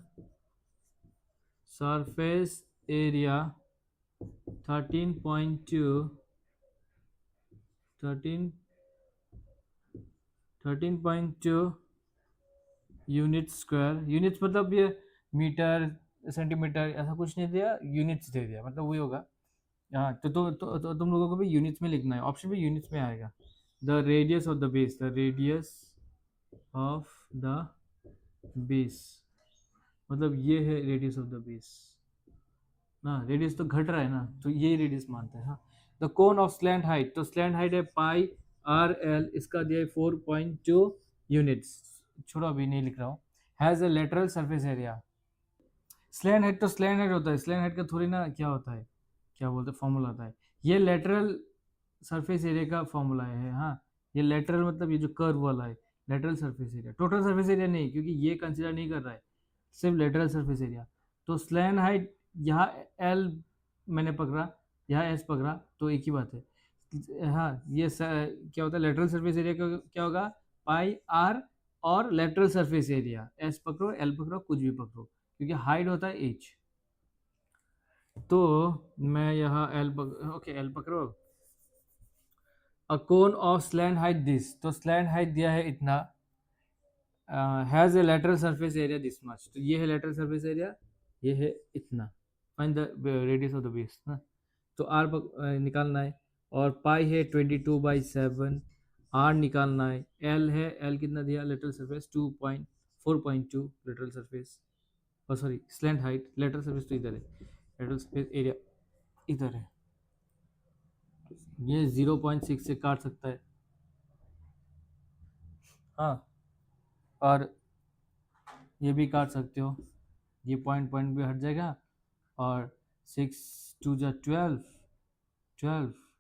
[SPEAKER 1] surface area 13.2 13 13.2 unit square. Units मतलब ये मीटर सेंटीमीटर ऐसा कुछ नहीं दिया, यूनिट्स दे दिया, मतलब वही होगा। हाँ तो तुम लोगों को भी यूनिट्स में लिखना है, ऑप्शन भी यूनिट्स में आएगा। The radius of the base, the radius of the base, मतलब ये है रेडियस ऑफ द बेस ना, रेडियस तो घट रहा है ना, तो ये रेडियस मानते हैं। हाँ, the cone of slant height, तो स्लैंट हाइट है पाई आर एल, इसका दिया है 4.2 यूनिट्स। छोड़ो अभी नहीं लिख रहा हूँ। Has a lateral surface area, slant height तो स्लैंट हाइट होता है, स्लैंट हाइट का थोड़ी ना क्या होता है, क्या बोलते हैं फॉर्मूला होता है, ये लेटरल सरफेस एरिया का फॉर्मूला है। हाँ, ये लेटरल मतलब ये जो कर्व वाला है, lateral surface area, total surface area नहीं, क्योंकि ये कंसिडर नहीं कर रहा है, सिर्फ लेटरल सरफेस एरिया। तो स्लैन हाइट यहाँ एल मैंने पकड़ा, यहाँ एस पकड़ा, तो एक ही बात है। हाँ, ये क्या होता है लेटरल सरफेस एरिया, क्या होगा, पाई आर और लेटरल सरफेस एरिया, एस पकड़ो एल पकड़ो कुछ भी पकड़ो, क्योंकि हाइट होता है एच। तो मैं यहाँ ओके एल पकड़ो। A cone of slant height this, तो स्लैंट हाइट दिया है इतना, has a lateral surface area this much, तो ये है लेटरल सरफेस एरिया, ये है इतना। Find the radius of the base ना, तो आर निकालना है, और पाई है 22/7, आर निकालना है, एल है, एल कितना दिया लेटरल सरफेस 4.2 लेटरल सरफेस, और sorry slant height, lateral surface तो इधर है, लेटरल सरफेस एरिया इधर है, ये 0.6 से काट सकता है। हाँ, और ये भी काट सकते हो, ये पॉइंट पॉइंट भी हट जाएगा, और 6 2 जा 12,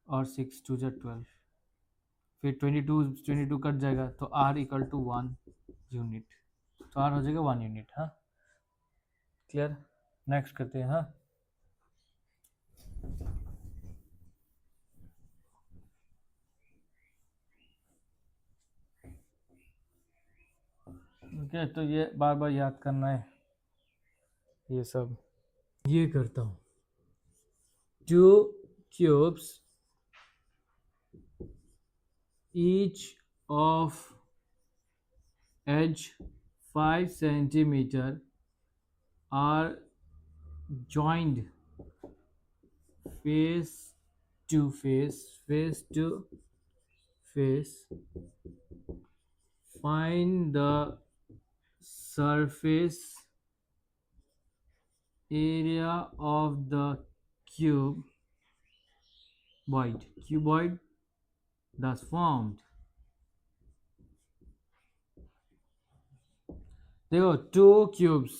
[SPEAKER 1] और 6 2 जा 12, फिर 22 कट जाएगा, तो आर इक्वल टू 1 यूनिट, तो आर हो जाएगा 1 यूनिट। हाँ, क्लियर? नेक्स्ट करते हैं। हाँ, ओके, तो ये बार बार याद करना है ये सब। ये करता हूँ, 2 cubes each of edge 5 centimeter are joined face face to face. Find the surface area of the cuboid thus formed. देखो 2 cubes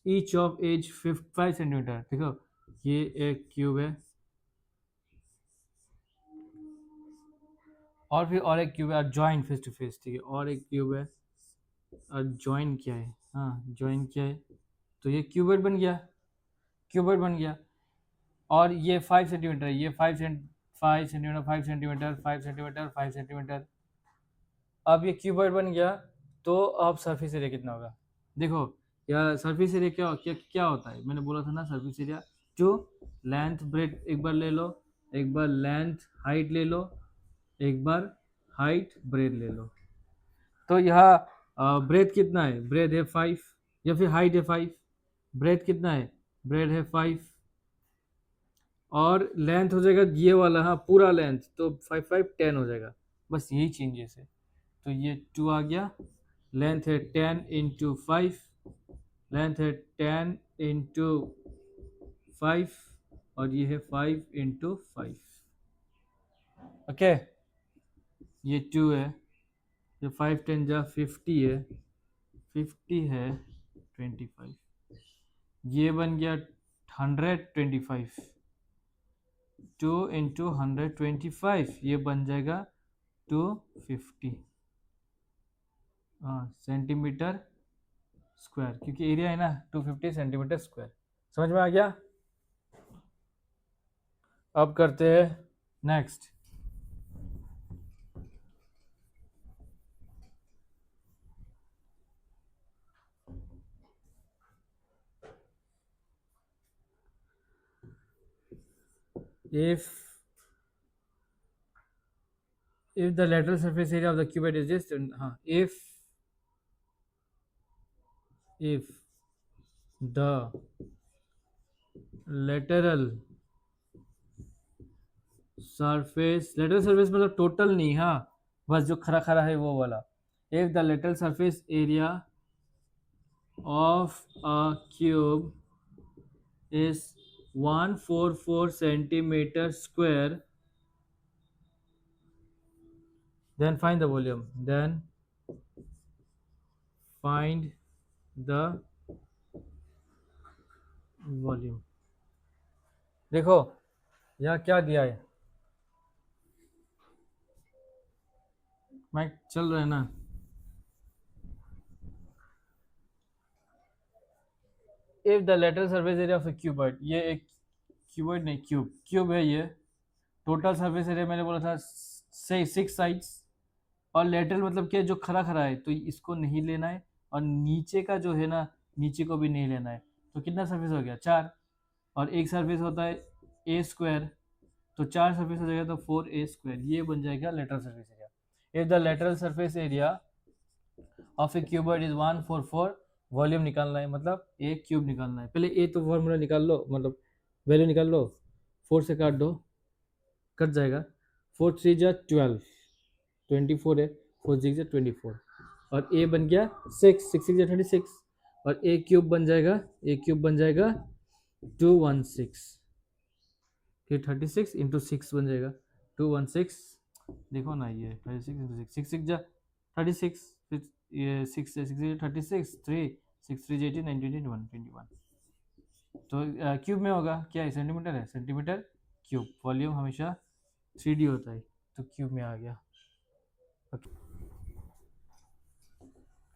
[SPEAKER 1] each of edge 5 centimetre, देखो ये एक क्यूब है और फिर और एक क्यूब है जॉइन फेस टू फेस, ठीक है, और एक क्यूब है जॉइन किया है, हाँ जॉइन किया है, तो ये क्यूबेड बन गया, क्यूबेड बन गया। और ये 5 सेंटीमीटर, ये 5 सेंटीमीटर 5 सेंटीमीटर 5 सेंटीमीटर 5 सेंटीमीटर। अब ये क्यूबॉइड बन गया, तो अब सरफेस एरिया कितना होगा? देखो या सरफेस एरिया क्या क्या क्या होता है, मैंने बोला था ना सरफेस एरिया जो लेंथ ब्रेथ एक बार ले लो, एक बार लेंथ हाइट ले लो, एक बार हाइट ब्रेथ ले लो। तो यहाँ ब्रेथ कितना है? ब्रेथ है 5, या फिर हाइट है 5, ब्रेथ कितना है? ब्रेथ है 5, और लेंथ हो जाएगा ये वाला, हाँ पूरा लेंथ, तो 5 5 10 हो जाएगा, बस यही चेंजेस है। तो ये 2 आ गया, लेंथ है 10 × 5, लेंथ है 10 × 5, और ये है 5 × 5। ओके, ये 2 है, ये 5 10 जा 50 है, 50 है 25, ये बन गया 125, 2 × 125, ये बन जाएगा 250 सेंटीमीटर स्क्वायर, क्योंकि एरिया है ना 250 सेंटीमीटर स्क्वायर। समझ में आ गया? अब करते हैं next. if the lateral surface area of the cuboid is just if the lateral surface मतलब टोटल नहीं, हाँ बस जो खरा खरा है वो वाला। if the lateral surface area of a cube is 144 centimeter square, then find the volume, then find the volume। देखो यहाँ क्या दिया है, माइक चल रहा है ना? If the lateral surface area of a cuboid, ये एक क्यूबॉइड नहीं क्यूब है, ये टोटल सर्फेस एरिया मैंने बोला था से 6 साइड्स, और लेटरल मतलब क्या, जो खरा खरा है तो इसको नहीं लेना है, और नीचे का जो है ना नीचे को भी नहीं लेना है। तो कितना सर्फेस हो गया? 4, और एक सर्फेस होता है ए स्क्वायर, तो 4 सर्फेस हो जाएगा, तो 4a², ये बन जाएगा lateral surface area. If the lateral surface area of a cuboid is 144, volume निकालना है, मतलब ए क्यूब निकालना है। पहले ए तो फॉर्मूला निकाल लो, मतलब वैल्यू निकाल लो, 4 से काट दो, कट जाएगा, 4 3 जा 12, 24 है, 4 6 जा 24, और ए बन गया 6 6 6 जा 36, और ए क्यूब बन जाएगा 216, फिर 36 इंटू 6 बन जाएगा 216। देखो ना ये 36 इंटू 6, 6 6 जा 36, फिर ये 6 से 6 36, 3 6 3 18 19 21 तो क्यूब में होगा, क्या है सेंटीमीटर है, सेंटीमीटर क्यूब। वॉल्यूम हमेशा 3D होता है, तो क्यूब में आ गया।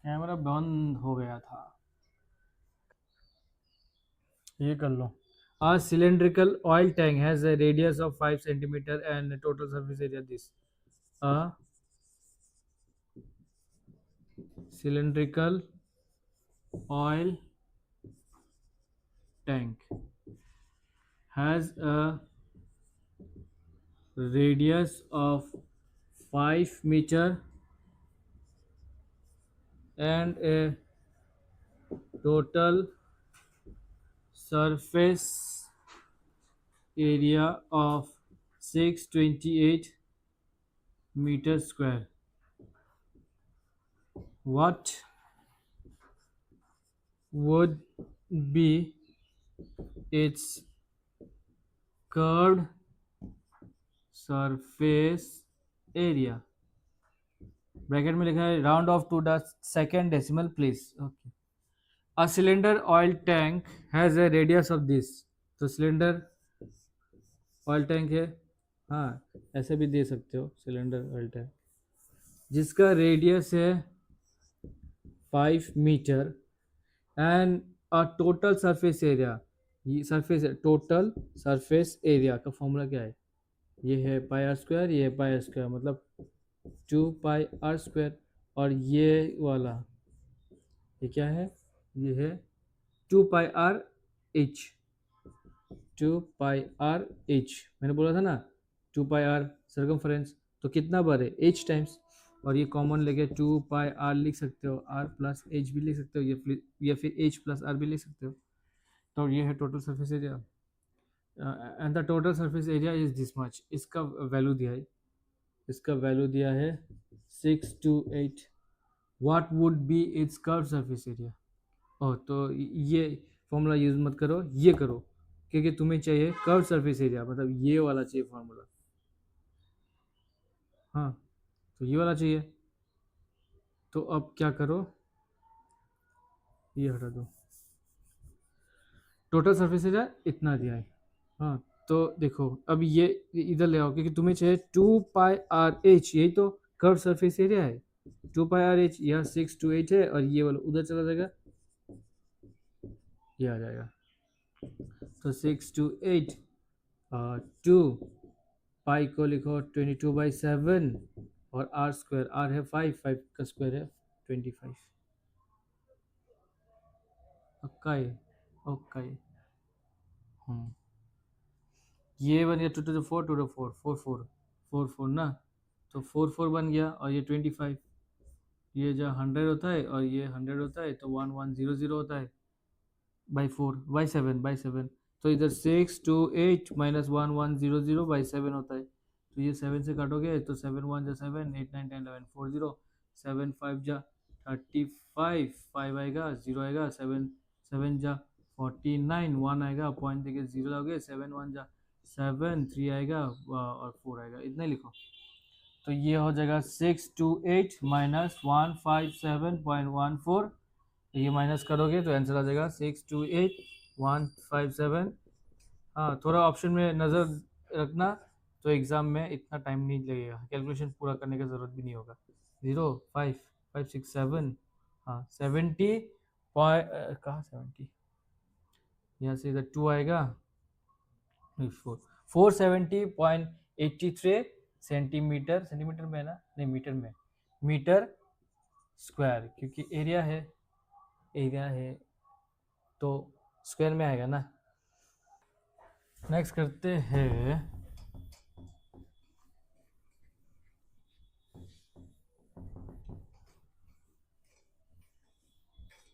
[SPEAKER 1] कैमरा बंद हो गया था, ये कर लो। A cylindrical oil tank has a radius of 5 centimeter and a total surface area this. A cylindrical oil tank has a radius of 5 meter and a total surface area of 628 meters square. What would be its curved surface area? Bracket में लिखा है round off to the second decimal place. Okay, a cylinder oil tank has a radius of this, तो cylinder oil tank है, हाँ, ऐसे भी दे सकते हो सिलेंडर बेल्ट है जिसका रेडियस है 5 metre and a total surface area, ये सरफेस टोटल सरफेस एरिया का फॉर्मूला क्या है? ये है पाई आर स्क्वायर, ये है पाई आर स्क्वायर, मतलब 2 पाई आर स्क्वायर। और ये वाला ये क्या है? ये है 2 pi R H, 2 pi R H, मैंने बोला था ना 2 पाई आर सर्कमफ्रेंस, तो कितना बार है? H times. और ये कॉमन लेके 2 पाई आर लिख सकते हो, आर प्लस एच भी लिख सकते हो, या फिर एच प्लस आर भी लिख सकते हो। तो ये है total surface area and the total surface area is this much. इसका वैल्यू दिया है, इसका वैल्यू दिया है 628। What would be its curve surface area? Oh, तो ये फॉर्मूला यूज मत करो, ये करो, क्योंकि तुम्हें चाहिए कर्व सरफेस एरिया, मतलब ये वाला चाहिए फॉर्मूला। हाँ, तो ये वाला चाहिए। तो अब क्या करो, ये हटा दो, टोटल सरफेस एरिया इतना दिया है। हाँ, तो देखो अब ये इधर ले आओ, क्योंकि तुम्हें चाहिए 2 पाई आर एच, यही तो कर्व सरफेस एरिया है। 2 पाई आर एच, यहाँ 628 है, और ये वाला उधर चला जाएगा, ये आ जाएगा। तो 628 टू पाई को लिखो 22/7, और आर स्क्वायर, आर है 5, 5 का स्क्वायर है 25। पक्का है? ओके। हम्म, ये बन गया 2 to 4, 2 to 4, 4 4, 4 4 ना, तो 4 4 बन गया, और ये 25, ये जो 100 होता है और ये 100 होता है, तो 1100 होता है, बाई 7 तो इधर 628 - 1100 होता है, तो ये 7 से काटोगे तो 7 1 जा 7, 8 9 10 11 40, 7 5 जा 35, 5 आएगा, 0 आएगा, 7 7 जा 49, 1 आएगा, पॉइंट देके 0 लोगे, 7 1 जा 7, 3 आएगा और 4 आएगा, इतना ही लिखो। तो ये हो जाएगा 628 - 157.14, ये माइनस करोगे तो आंसर आ जाएगा 628,157। हाँ, थोड़ा ऑप्शन में नज़र रखना, तो एग्ज़ाम में इतना टाइम नहीं लगेगा, कैलकुलेशन पूरा करने की ज़रूरत भी नहीं होगा। 0 5 5 6 7, हाँ 70 पॉइंट, कहाँ 70, यहाँ से इधर 2 आएगा, 470.83 सेंटीमीटर, सेंटीमीटर में है ना, नहीं मीटर में, मीटर स्क्वायर, क्योंकि एरिया है, एरिया है तो स्क्वायर में आएगा ना। नेक्स्ट करते हैं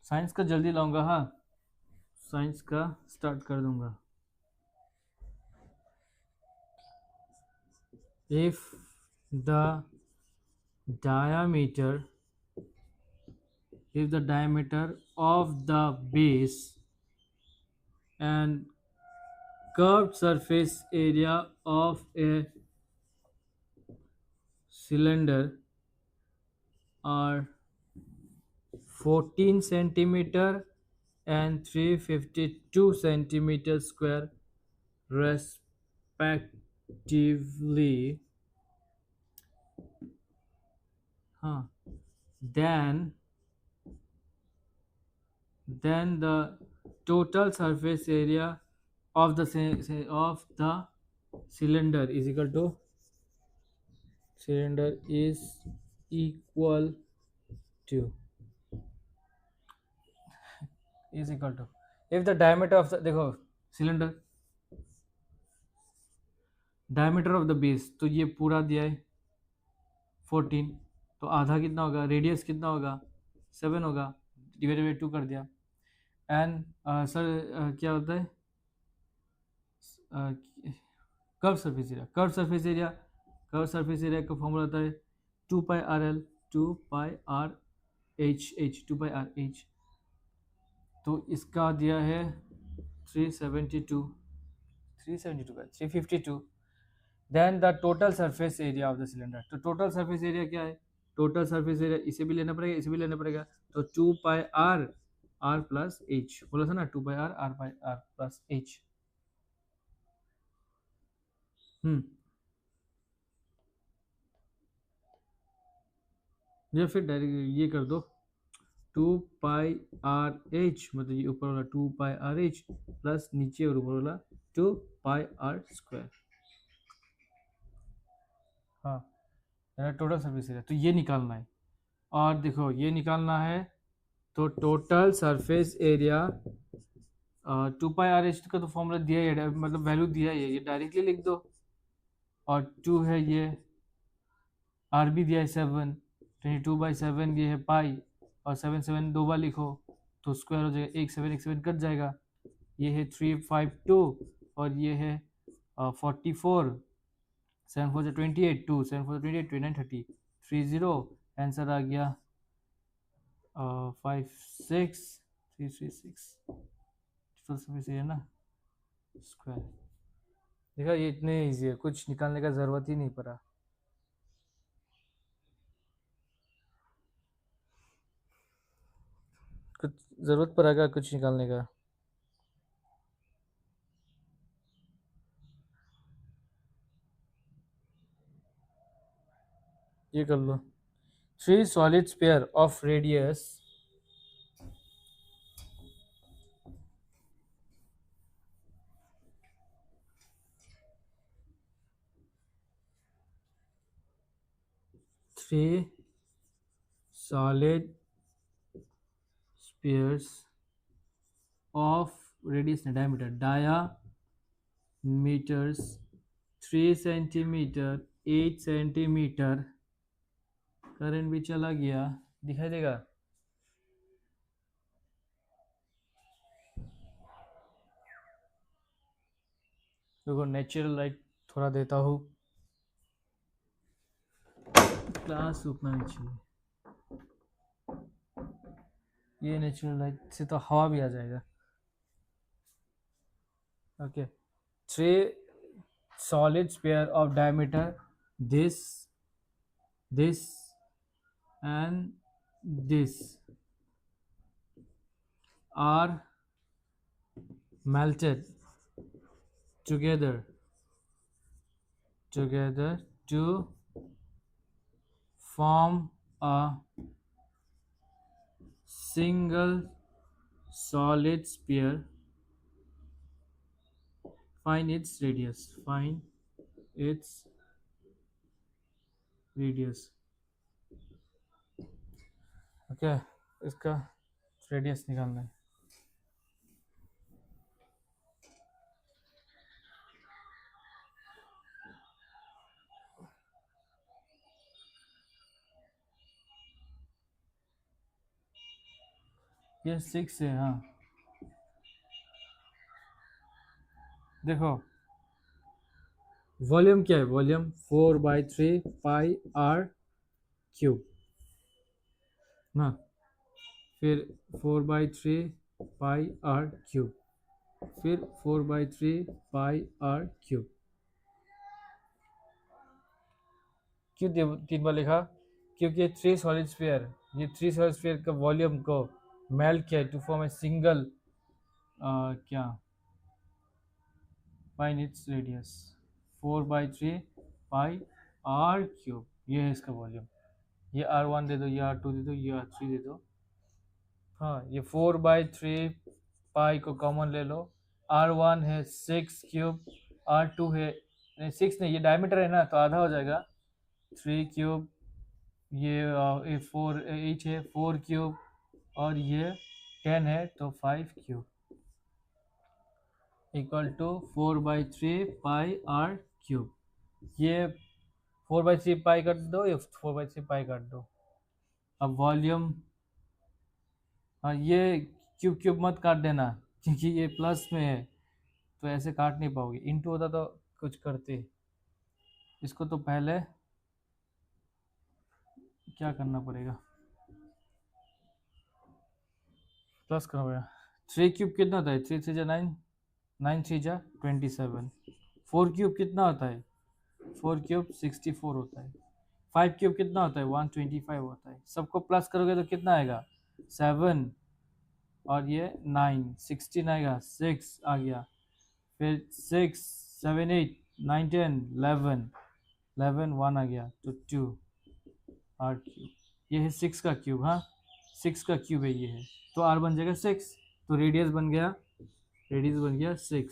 [SPEAKER 1] साइंस का, जल्दी लाऊंगा, हाँ साइंस का स्टार्ट कर दूंगा। If the diameter if the diameter of the base and curved surface area of a cylinder are 14 centimeter and 352 centimeter square respectively, huh, then the total surface area of the cylinder is equal to, cylinder is equal to, is equal to, if the diameter of the, देखो cylinder, diameter of the base, तो ये पूरा दिया है 14, तो आधा कितना होगा, रेडियस कितना होगा 7 होगा, डिवाइडेड बाई 2 कर दिया। एंड सर क्या होता है, curve surface area, curve surface area का फॉर्मूला होता है 2 pi R L, 2 pi R H, 2 pi R H, तो इसका दिया है 372, 372 का 352। Then the total surface area of the cylinder, तो टोटल सरफेस एरिया क्या है, टोटल सरफेस एरिया इसे भी लेना पड़ेगा, इसे भी लेना पड़ेगा, तो 2 पाई आर प्लस एच, बोला था ना 2 पाई आर प्लस एच। या फिर डायरेक्ट ये कर दो, 2 पाई आर एच, मतलब ये ऊपर वाला 2 पाई आर एच प्लस नीचे और ऊपर वाला 2 पाई आर स्क्वायर। हाँ, टोटल सरफेस एरिया तो ये निकालना है। और देखो ये निकालना है, तो total surface area 2 pi R H का तो फॉर्मूला दिया ही है, मतलब वैल्यू दिया ही है, ये डायरेक्टली लिख दो। और 2 है ये, आर भी दिया है 7, 22/7 ये है पाई, और 7 दो बार लिखो तो स्क्वायर हो जाएगा, एक सेवन कट जाएगा। ये है 352, और ये है 44, 7 4 28, 2 7 4 28, 29 30, 30, आंसर आ गया 56 336। तो समझ है ना, स्क्वायर। देखा, ये इतने इजी है, कुछ निकालने का ज़रूरत ही नहीं पड़ा। कुछ ज़रूरत पड़ेगा कुछ निकालने का? ये कर लो, three solid sphere of radius three solid spheres of radius diameters 3 centimetre 8 centimetre. Current भी चला गया, दिखाई देगा। देखो नेचुरल लाइट थोड़ा देता हूँ, क्लास रुकना नहीं चाहिए। ये नेचुरल लाइट से तो हवा भी आ जाएगा। Okay, three solid sphere of diameter this and this are melted together to form a single solid sphere. Find its radius. Find its radius. Okay, इसका रेडियस निकालना है। ये 6 है। हाँ देखो, वॉल्यूम क्या है, वॉल्यूम 4/3 पाई आर क्यूब ना, फिर 4/3 पाई आर क्यूब, फिर 4/3 पाई आर क्यूब। क्यों 3 बार लिखा? क्योंकि ये थ्री सॉलिड स्फीयर, ये थ्री सॉलिड स्फीयर का वॉल्यूम को मेल्ट किया टू फॉर्म ए सिंगल क्या, find its radius 4/3 pi R cube, ये है इसका वॉल्यूम। ये R1 दे दो, ये R2 दे दो, ये R3 दे दो। हाँ, ये 4/3 पाई को कॉमन ले लो। R1 है 6 क्यूब, R2 है, नहीं 6 नहीं, ये डायमीटर है ना तो आधा हो जाएगा, 3 क्यूब, ये 4 8 है 4 क्यूब, और ये 10 है तो 5 cube equal to 4/3 pi R cube. ये 4/3 पाई काट दो, ये 4/3 पाई काट दो। अब वॉल्यूम, हाँ ये क्यूब क्यूब मत काट देना क्योंकि ये प्लस में है तो ऐसे काट नहीं पाओगे, इनटू होता तो कुछ करते। इसको तो पहले क्या करना पड़ेगा, प्लस करना पड़ेगा। 3 क्यूब कितना होता है, 3 3 जा 9, 9 3 जा 27। 4 क्यूब कितना होता है, 4 क्यूब 64 होता है। 5 क्यूब कितना होता है, 125 होता है। सबको प्लस करोगे तो कितना आएगा, 7, और ये 9 16 आएगा, 6 आ गया, फिर 6 7 8 9 10 11 11 1 आ गया तो 2 आर क्यूब। ये है 6 का क्यूब, हाँ 6 का क्यूब है ये है, तो आर बन जाएगा 6, तो रेडियस बन गया 6।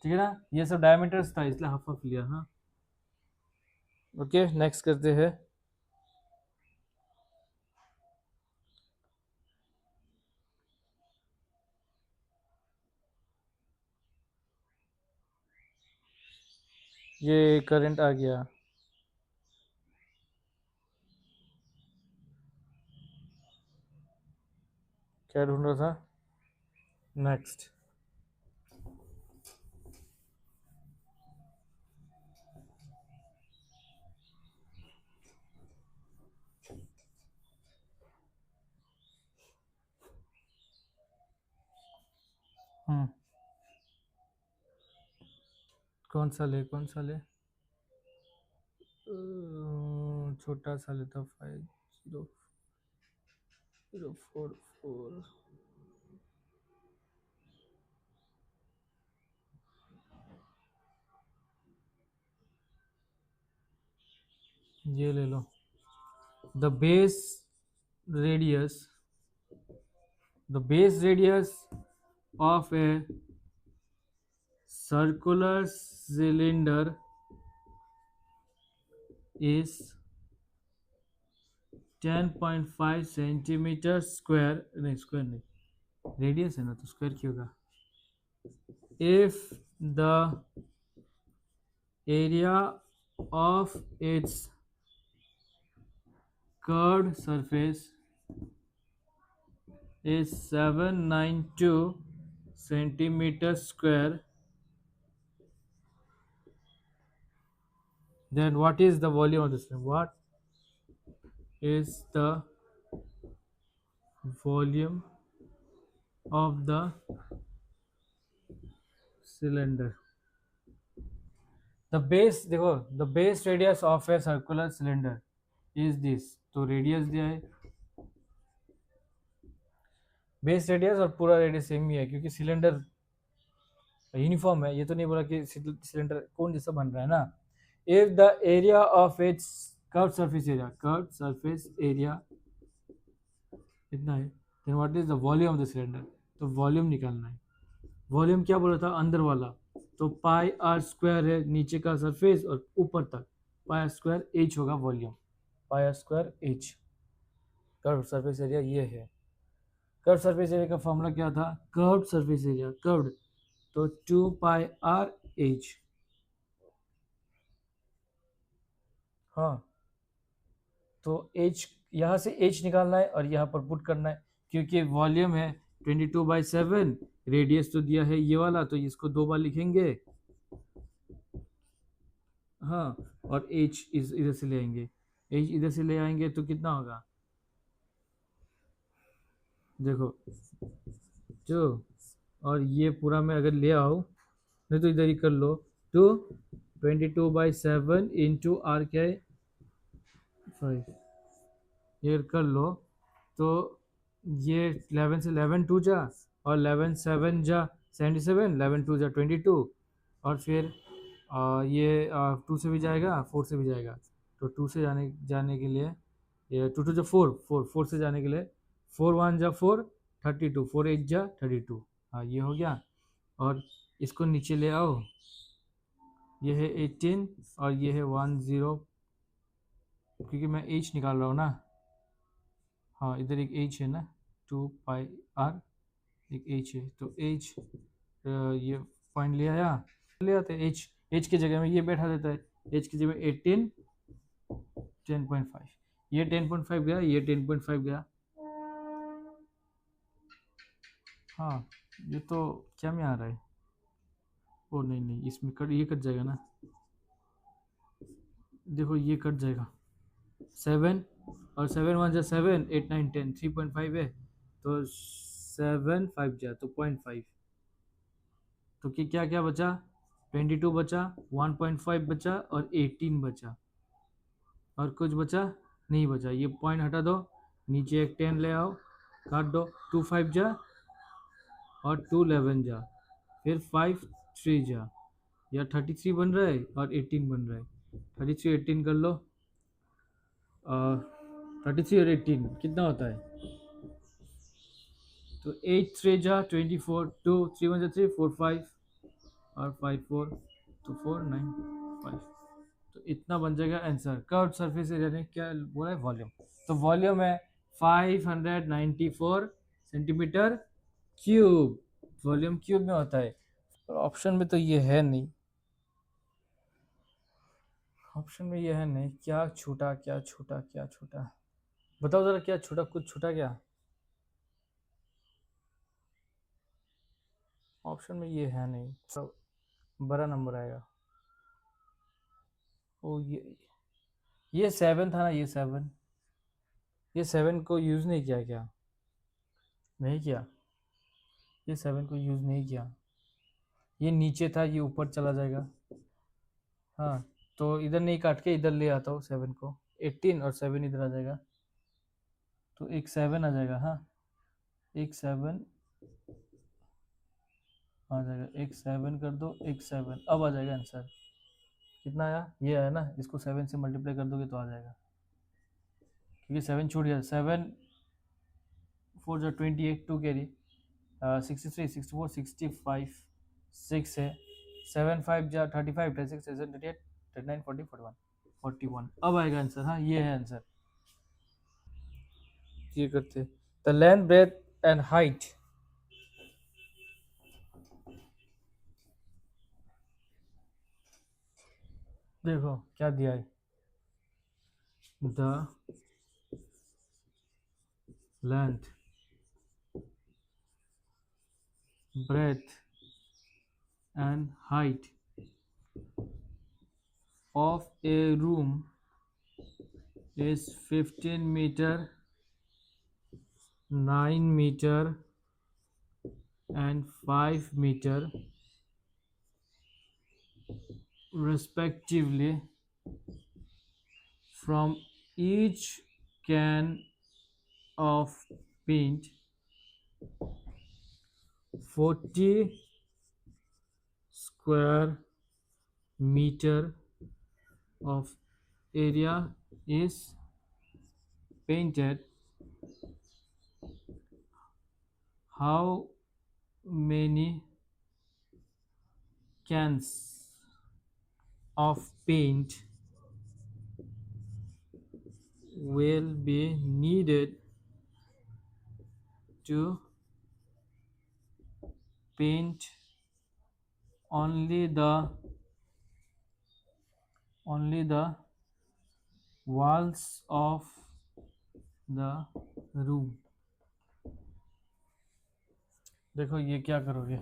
[SPEAKER 1] ठीक है ना, ये सब डायमीटर्स था इसलिए हाफ हाफ लिया। हाँ ओके, नेक्स्ट करते हैं। ये करंट आ गया, क्या ढूंढ रहा था? नेक्स्ट। कौन सा ले, कौन सा ले? छोटा सा लेता, 5044। ये ले लो। The base radius the base radius of a circular cylinder is 10.5 centimetre square, नहीं स्क्वायर नहीं, रेडियस है ना तो स्क्वायर क्यों होगा? If the area of its curved surface is 792 centimeter square, then what is the volume of the cylinder? What is the volume of the cylinder? The base, देखो, the base radius of a circular cylinder is this, तो radius दिया है, base radius और पूरा radius same ही है क्योंकि cylinder uniform है, ये तो नहीं बोला कि सिलेंडर कौन जैसा बन रहा है ना। If the area of its curve surface area इतना है, then what is the volume of the cylinder, तो वॉल्यूम निकालना है। वॉल्यूम क्या बोला था, अंदर वाला, तो पाई आर स्क्वायर है नीचे का सरफेस और ऊपर तक, पाई आर स्क्वायर एच होगा volume, pi are square H. Curve surface area ये है। कर्व सरफेस एरिया का फॉर्मूला क्या था, कर्व्ड सरफेस एरिया, कर्व्ड, तो 2 पाई आर एच। हाँ, तो एच, यहाँ से एच निकालना है और यहाँ पर पुट करना है क्योंकि वॉल्यूम है 22/7, रेडियस तो दिया है ये वाला, तो इसको 2 बार लिखेंगे। हाँ, और एच इधर से ले आएंगे, एच इधर से ले आएंगे तो कितना होगा, देखो जो, और ये पूरा मैं अगर ले आऊँ, नहीं तो इधर ही कर लो, तो 22/7 इंटू आर क्या है 5, ये कर लो, तो ये 11 से 11 टू जा, और 11 7 जा 77, 11 टू जा 22, और फिर ये 2 से भी जाएगा 4 से भी जाएगा, तो 2 से जाने जाने के लिए, ये 2 टू जा 4, 4 से जाने के लिए 4 1 जा 4, 32, 4 8 जा 32। हाँ ये हो गया, और इसको नीचे ले आओ, ये है 18 और ये है 10, क्योंकि मैं एच निकाल रहा हूँ ना। हाँ इधर एक एच है ना, 2 पाई आर, एक एच है, तो एच, ये पॉइंट ले आया, ले आते एच, एच की जगह में ये बैठा देता है, एच की जगह 18 10.5, ये 10.5 गया, ये 10.5 गया। हाँ ये तो क्या में आ रहा है, ओ नहीं नहीं, इसमें कट, ये कट जाएगा ना, देखो ये कट जाएगा, 7 और 7 1 जा 7, 8 9 10, 3.5 है, तो 7 5 जा तो 0.5, तो क्या क्या बचा, 22 बचा, 1.5 बचा और 18 बचा, और कुछ बचा नहीं बचा, ये पॉइंट हटा दो, नीचे एक 10 ले आओ, काट दो, 2 5 जा और 2 11 जा, फिर 5 3 जा, या 33 बन रहा है और 18 बन रहा है, 33 18 कर लो, 33 और 18 कितना होता है? तो 8 3 जा 24, 2 3 1 3 4 5 और 5 4 तो 4 9 5। तो इतना बन जाएगा आंसर। कर्व सरफेस एरिया ने क्या बोला है? वॉल्यूम। तो वॉल्यूम है 594 सेंटीमीटर क्यूब। वॉल्यूम क्यूब में होता है। और ऑप्शन में तो ये है नहीं, ऑप्शन में ये है नहीं। क्या छूटा, क्या छूटा, क्या छूटा? बताओ जरा, क्या छूटा? कुछ छूटा क्या? ऑप्शन में ये है नहीं, सब बड़ा नंबर आएगा। ओ ये 7 था ना, ये 7, ये 7 को यूज़ नहीं किया क्या? नहीं किया, ये 7 को यूज़ नहीं किया। ये नीचे था, ये ऊपर चला जाएगा। हाँ, तो इधर नहीं काट के इधर ले आता हूँ 7 को। 18 और 7 इधर आ जाएगा, तो एक 7 आ जाएगा। हाँ, एक 7 आ जाएगा, एक 7 कर दो, एक 7 अब आ जाएगा आंसर। कितना आया? ये आया ना, इसको 7 से मल्टीप्लाई कर दोगे तो आ जाएगा, क्योंकि 7 छूट गया। 7 4 जो 28, 2 कैरी 63 64 65 6 है। 7 5 जा 35 36 37 38 39 40 41 41 अब आएगा आंसर। हाँ, ये है आंसर। ये करते the length breadth and height. देखो क्या दिया है, the length breadth and height of a room is 15 meter, 9 meter and 5 meter respectively from each can of paint. 40 square meter of area is painted. How many cans of paint will be needed to paint only the walls of the room? देखो ये क्या करोगे,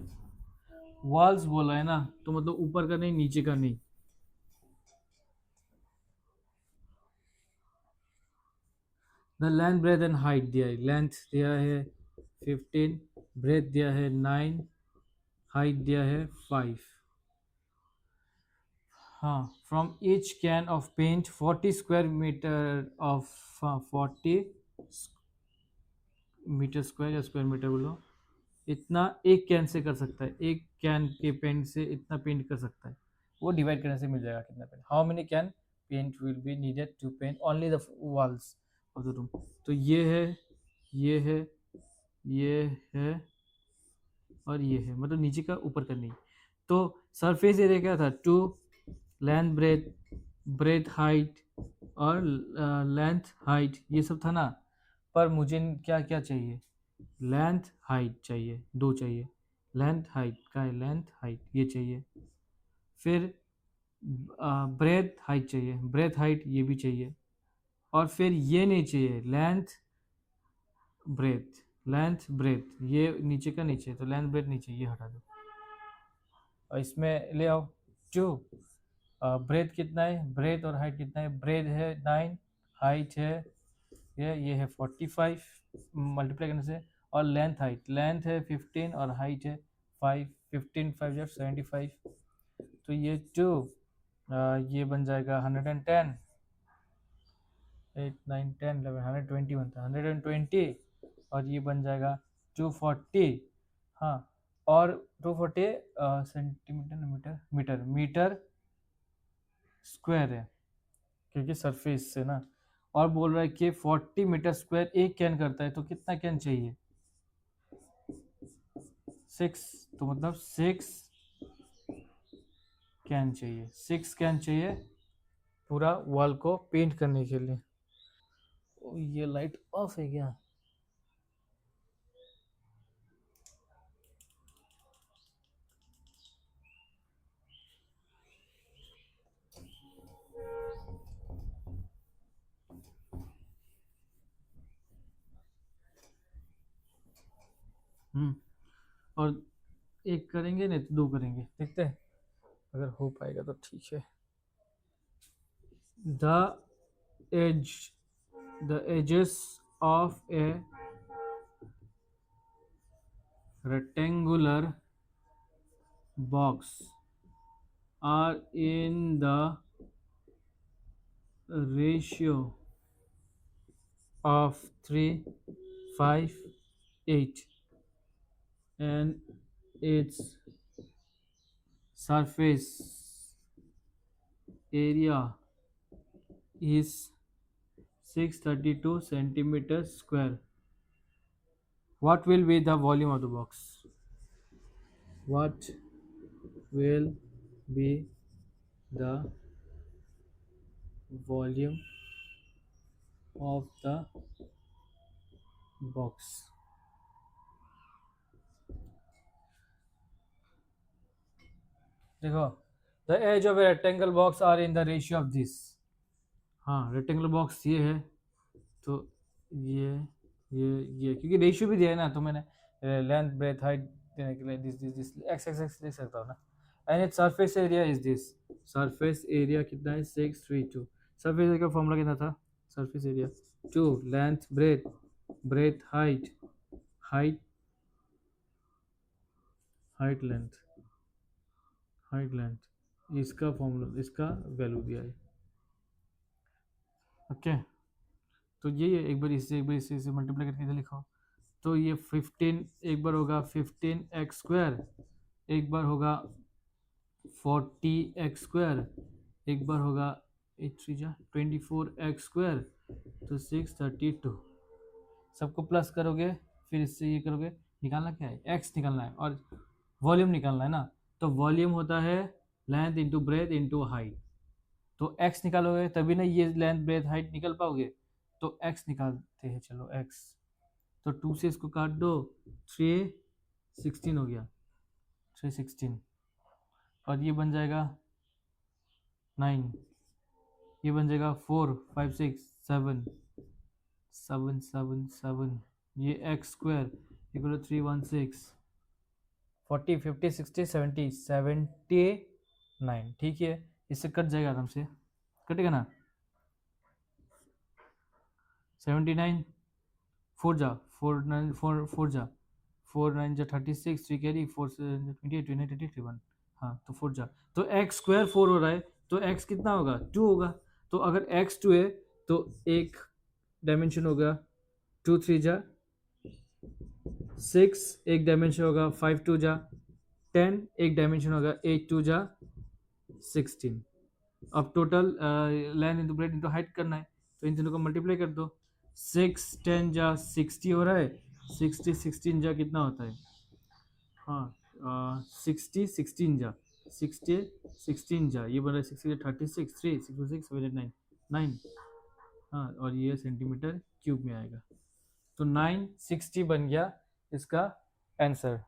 [SPEAKER 1] walls बोला है ना, तो मतलब ऊपर का नहीं, नीचे का नहीं। The length breadth and height दिया है, लेंथ दिया है 15, ब्रेथ दिया है 9, हाइट दिया है 5। हाँ, from each can of paint 40 square metre of 40 metre square या स्क्वायर मीटर बोलो, इतना एक कैन से कर सकता है। एक कैन के पेंट से इतना पेंट कर सकता है। वो डिवाइड करने से मिल जाएगा कितना paint. How many can paint will be needed to paint only the walls of the room. तो ये है, ये है, ये है और ये है, मतलब नीचे का ऊपर का नहीं। तो सरफेस एरिया क्या था? 2, लेंथ ब्रेथ, ब्रेथ हाइट और लेंथ हाइट, ये सब था ना। पर मुझे क्या क्या चाहिए? लेंथ हाइट चाहिए, दो चाहिए। लेंथ हाइट का है, लेंथ हाइट ये चाहिए। फिर ब्रेथ हाइट चाहिए, ब्रेथ हाइट ये भी चाहिए। और फिर ये नहीं चाहिए, लेंथ ब्रेथ, लेंथ ब्रेथ ये नीचे का नहीं चाहिए, तो लेंथ ब्रेथ नहीं चाहिए, ये हटा दो। और इसमें ले आओ 2। ब्रेथ कितना है? ब्रेथ और हाइट कितना है? ब्रेथ है 9, हाइट है ये है 45 मल्टीप्लाई करने से। और लेंथ है 15 और हाइट है 5। 15 5 75। तो ये 2 ये बन जाएगा 110। 8 9 10 11 120 बनता है, 120। और ये बन जाएगा 240। हाँ, और 240 centimetre metre metre metre square है, क्योंकि सरफेस से ना। और बोल रहा है कि 40 मीटर स्क्वायर एक कैन करता है, तो कितना कैन चाहिए? 6। तो मतलब 6 कैन चाहिए, 6 कैन चाहिए पूरा वॉल को पेंट करने के लिए। ओ, ये लाइट ऑफ है क्या? और एक करेंगे नहीं तो दो करेंगे, देखते हैं अगर हो पाएगा तो ठीक है। The edge the edges of a rectangular box are in the ratio of 3, 5, 8, and its surface area is 632 centimeters square. What will be the volume of the box? What will be the volume of the box? देखो, the edge of a rectangle box are in the ratio of this. हाँ, rectangular box ये है, तो ये ये ये क्योंकि ratio भी दिया है ना, तो मैंने लेंथ ब्रेथ हाइट देने के लिए दिस एक्स एक्स एक्स लिख सकता हूँ ना। And it surface area is this, surface area कितना है? 632। सरफेस एरिया का फॉर्मूला कितना था? Surface area 2 length breadth, breadth height, height height length, height length, इसका फॉर्मूला, इसका वैल्यू दिया है। ओके, तो ये एक बार इससे एक बार इससे मल्टीप्लाई करके इधर लिखो, तो ये 15 एक बार होगा 15x², एक बार होगा 40x², एक बार होगा 24x², तो 632। सबको प्लस करोगे, फिर इससे ये करोगे, निकालना क्या है? x निकालना है और वॉल्यूम निकालना है ना। तो वॉल्यूम होता है length into breadth into height, तो x निकालोगे तभी ना ये लेंथ ब्रेथ हाइट निकल पाओगे, तो x निकालते हैं। चलो x, तो 2 से इसको काट दो, 316 हो गया, 316। और ये बन जाएगा 9, ये बन जाएगा 4 5 6 7 7 7 7, ये x², इक्वल 316, 40 50 60 70 79। ठीक है, इससे कट जाएगा आराम से, कटेगा ना? 79, 4 जा 4 9 4 4 जा 4 9 जा 36, 3 कैरी 4 28 29 30 31। हाँ, तो 4 जा, तो x² 4 हो रहा है, तो x कितना होगा? 2 होगा। तो अगर x 2 है तो एक डायमेंशन होगा 2 3 जा 6, एक डायमेंशन होगा 5 2 जा 10, एक डायमेंशन होगा 8 2 जा 16। अब total length into breadth into height करना है, तो इन तीनों को मल्टीप्लाई कर दो। 6 10 जा 60 हो रहा है, 60 16 जा कितना होता है? हाँ, 60 16 जा 60 16 जा, ये बन रहा है 60 36 3 6 6 7 8 9 9। हाँ, और ये सेंटीमीटर क्यूब में आएगा, तो 960 बन गया इसका आंसर।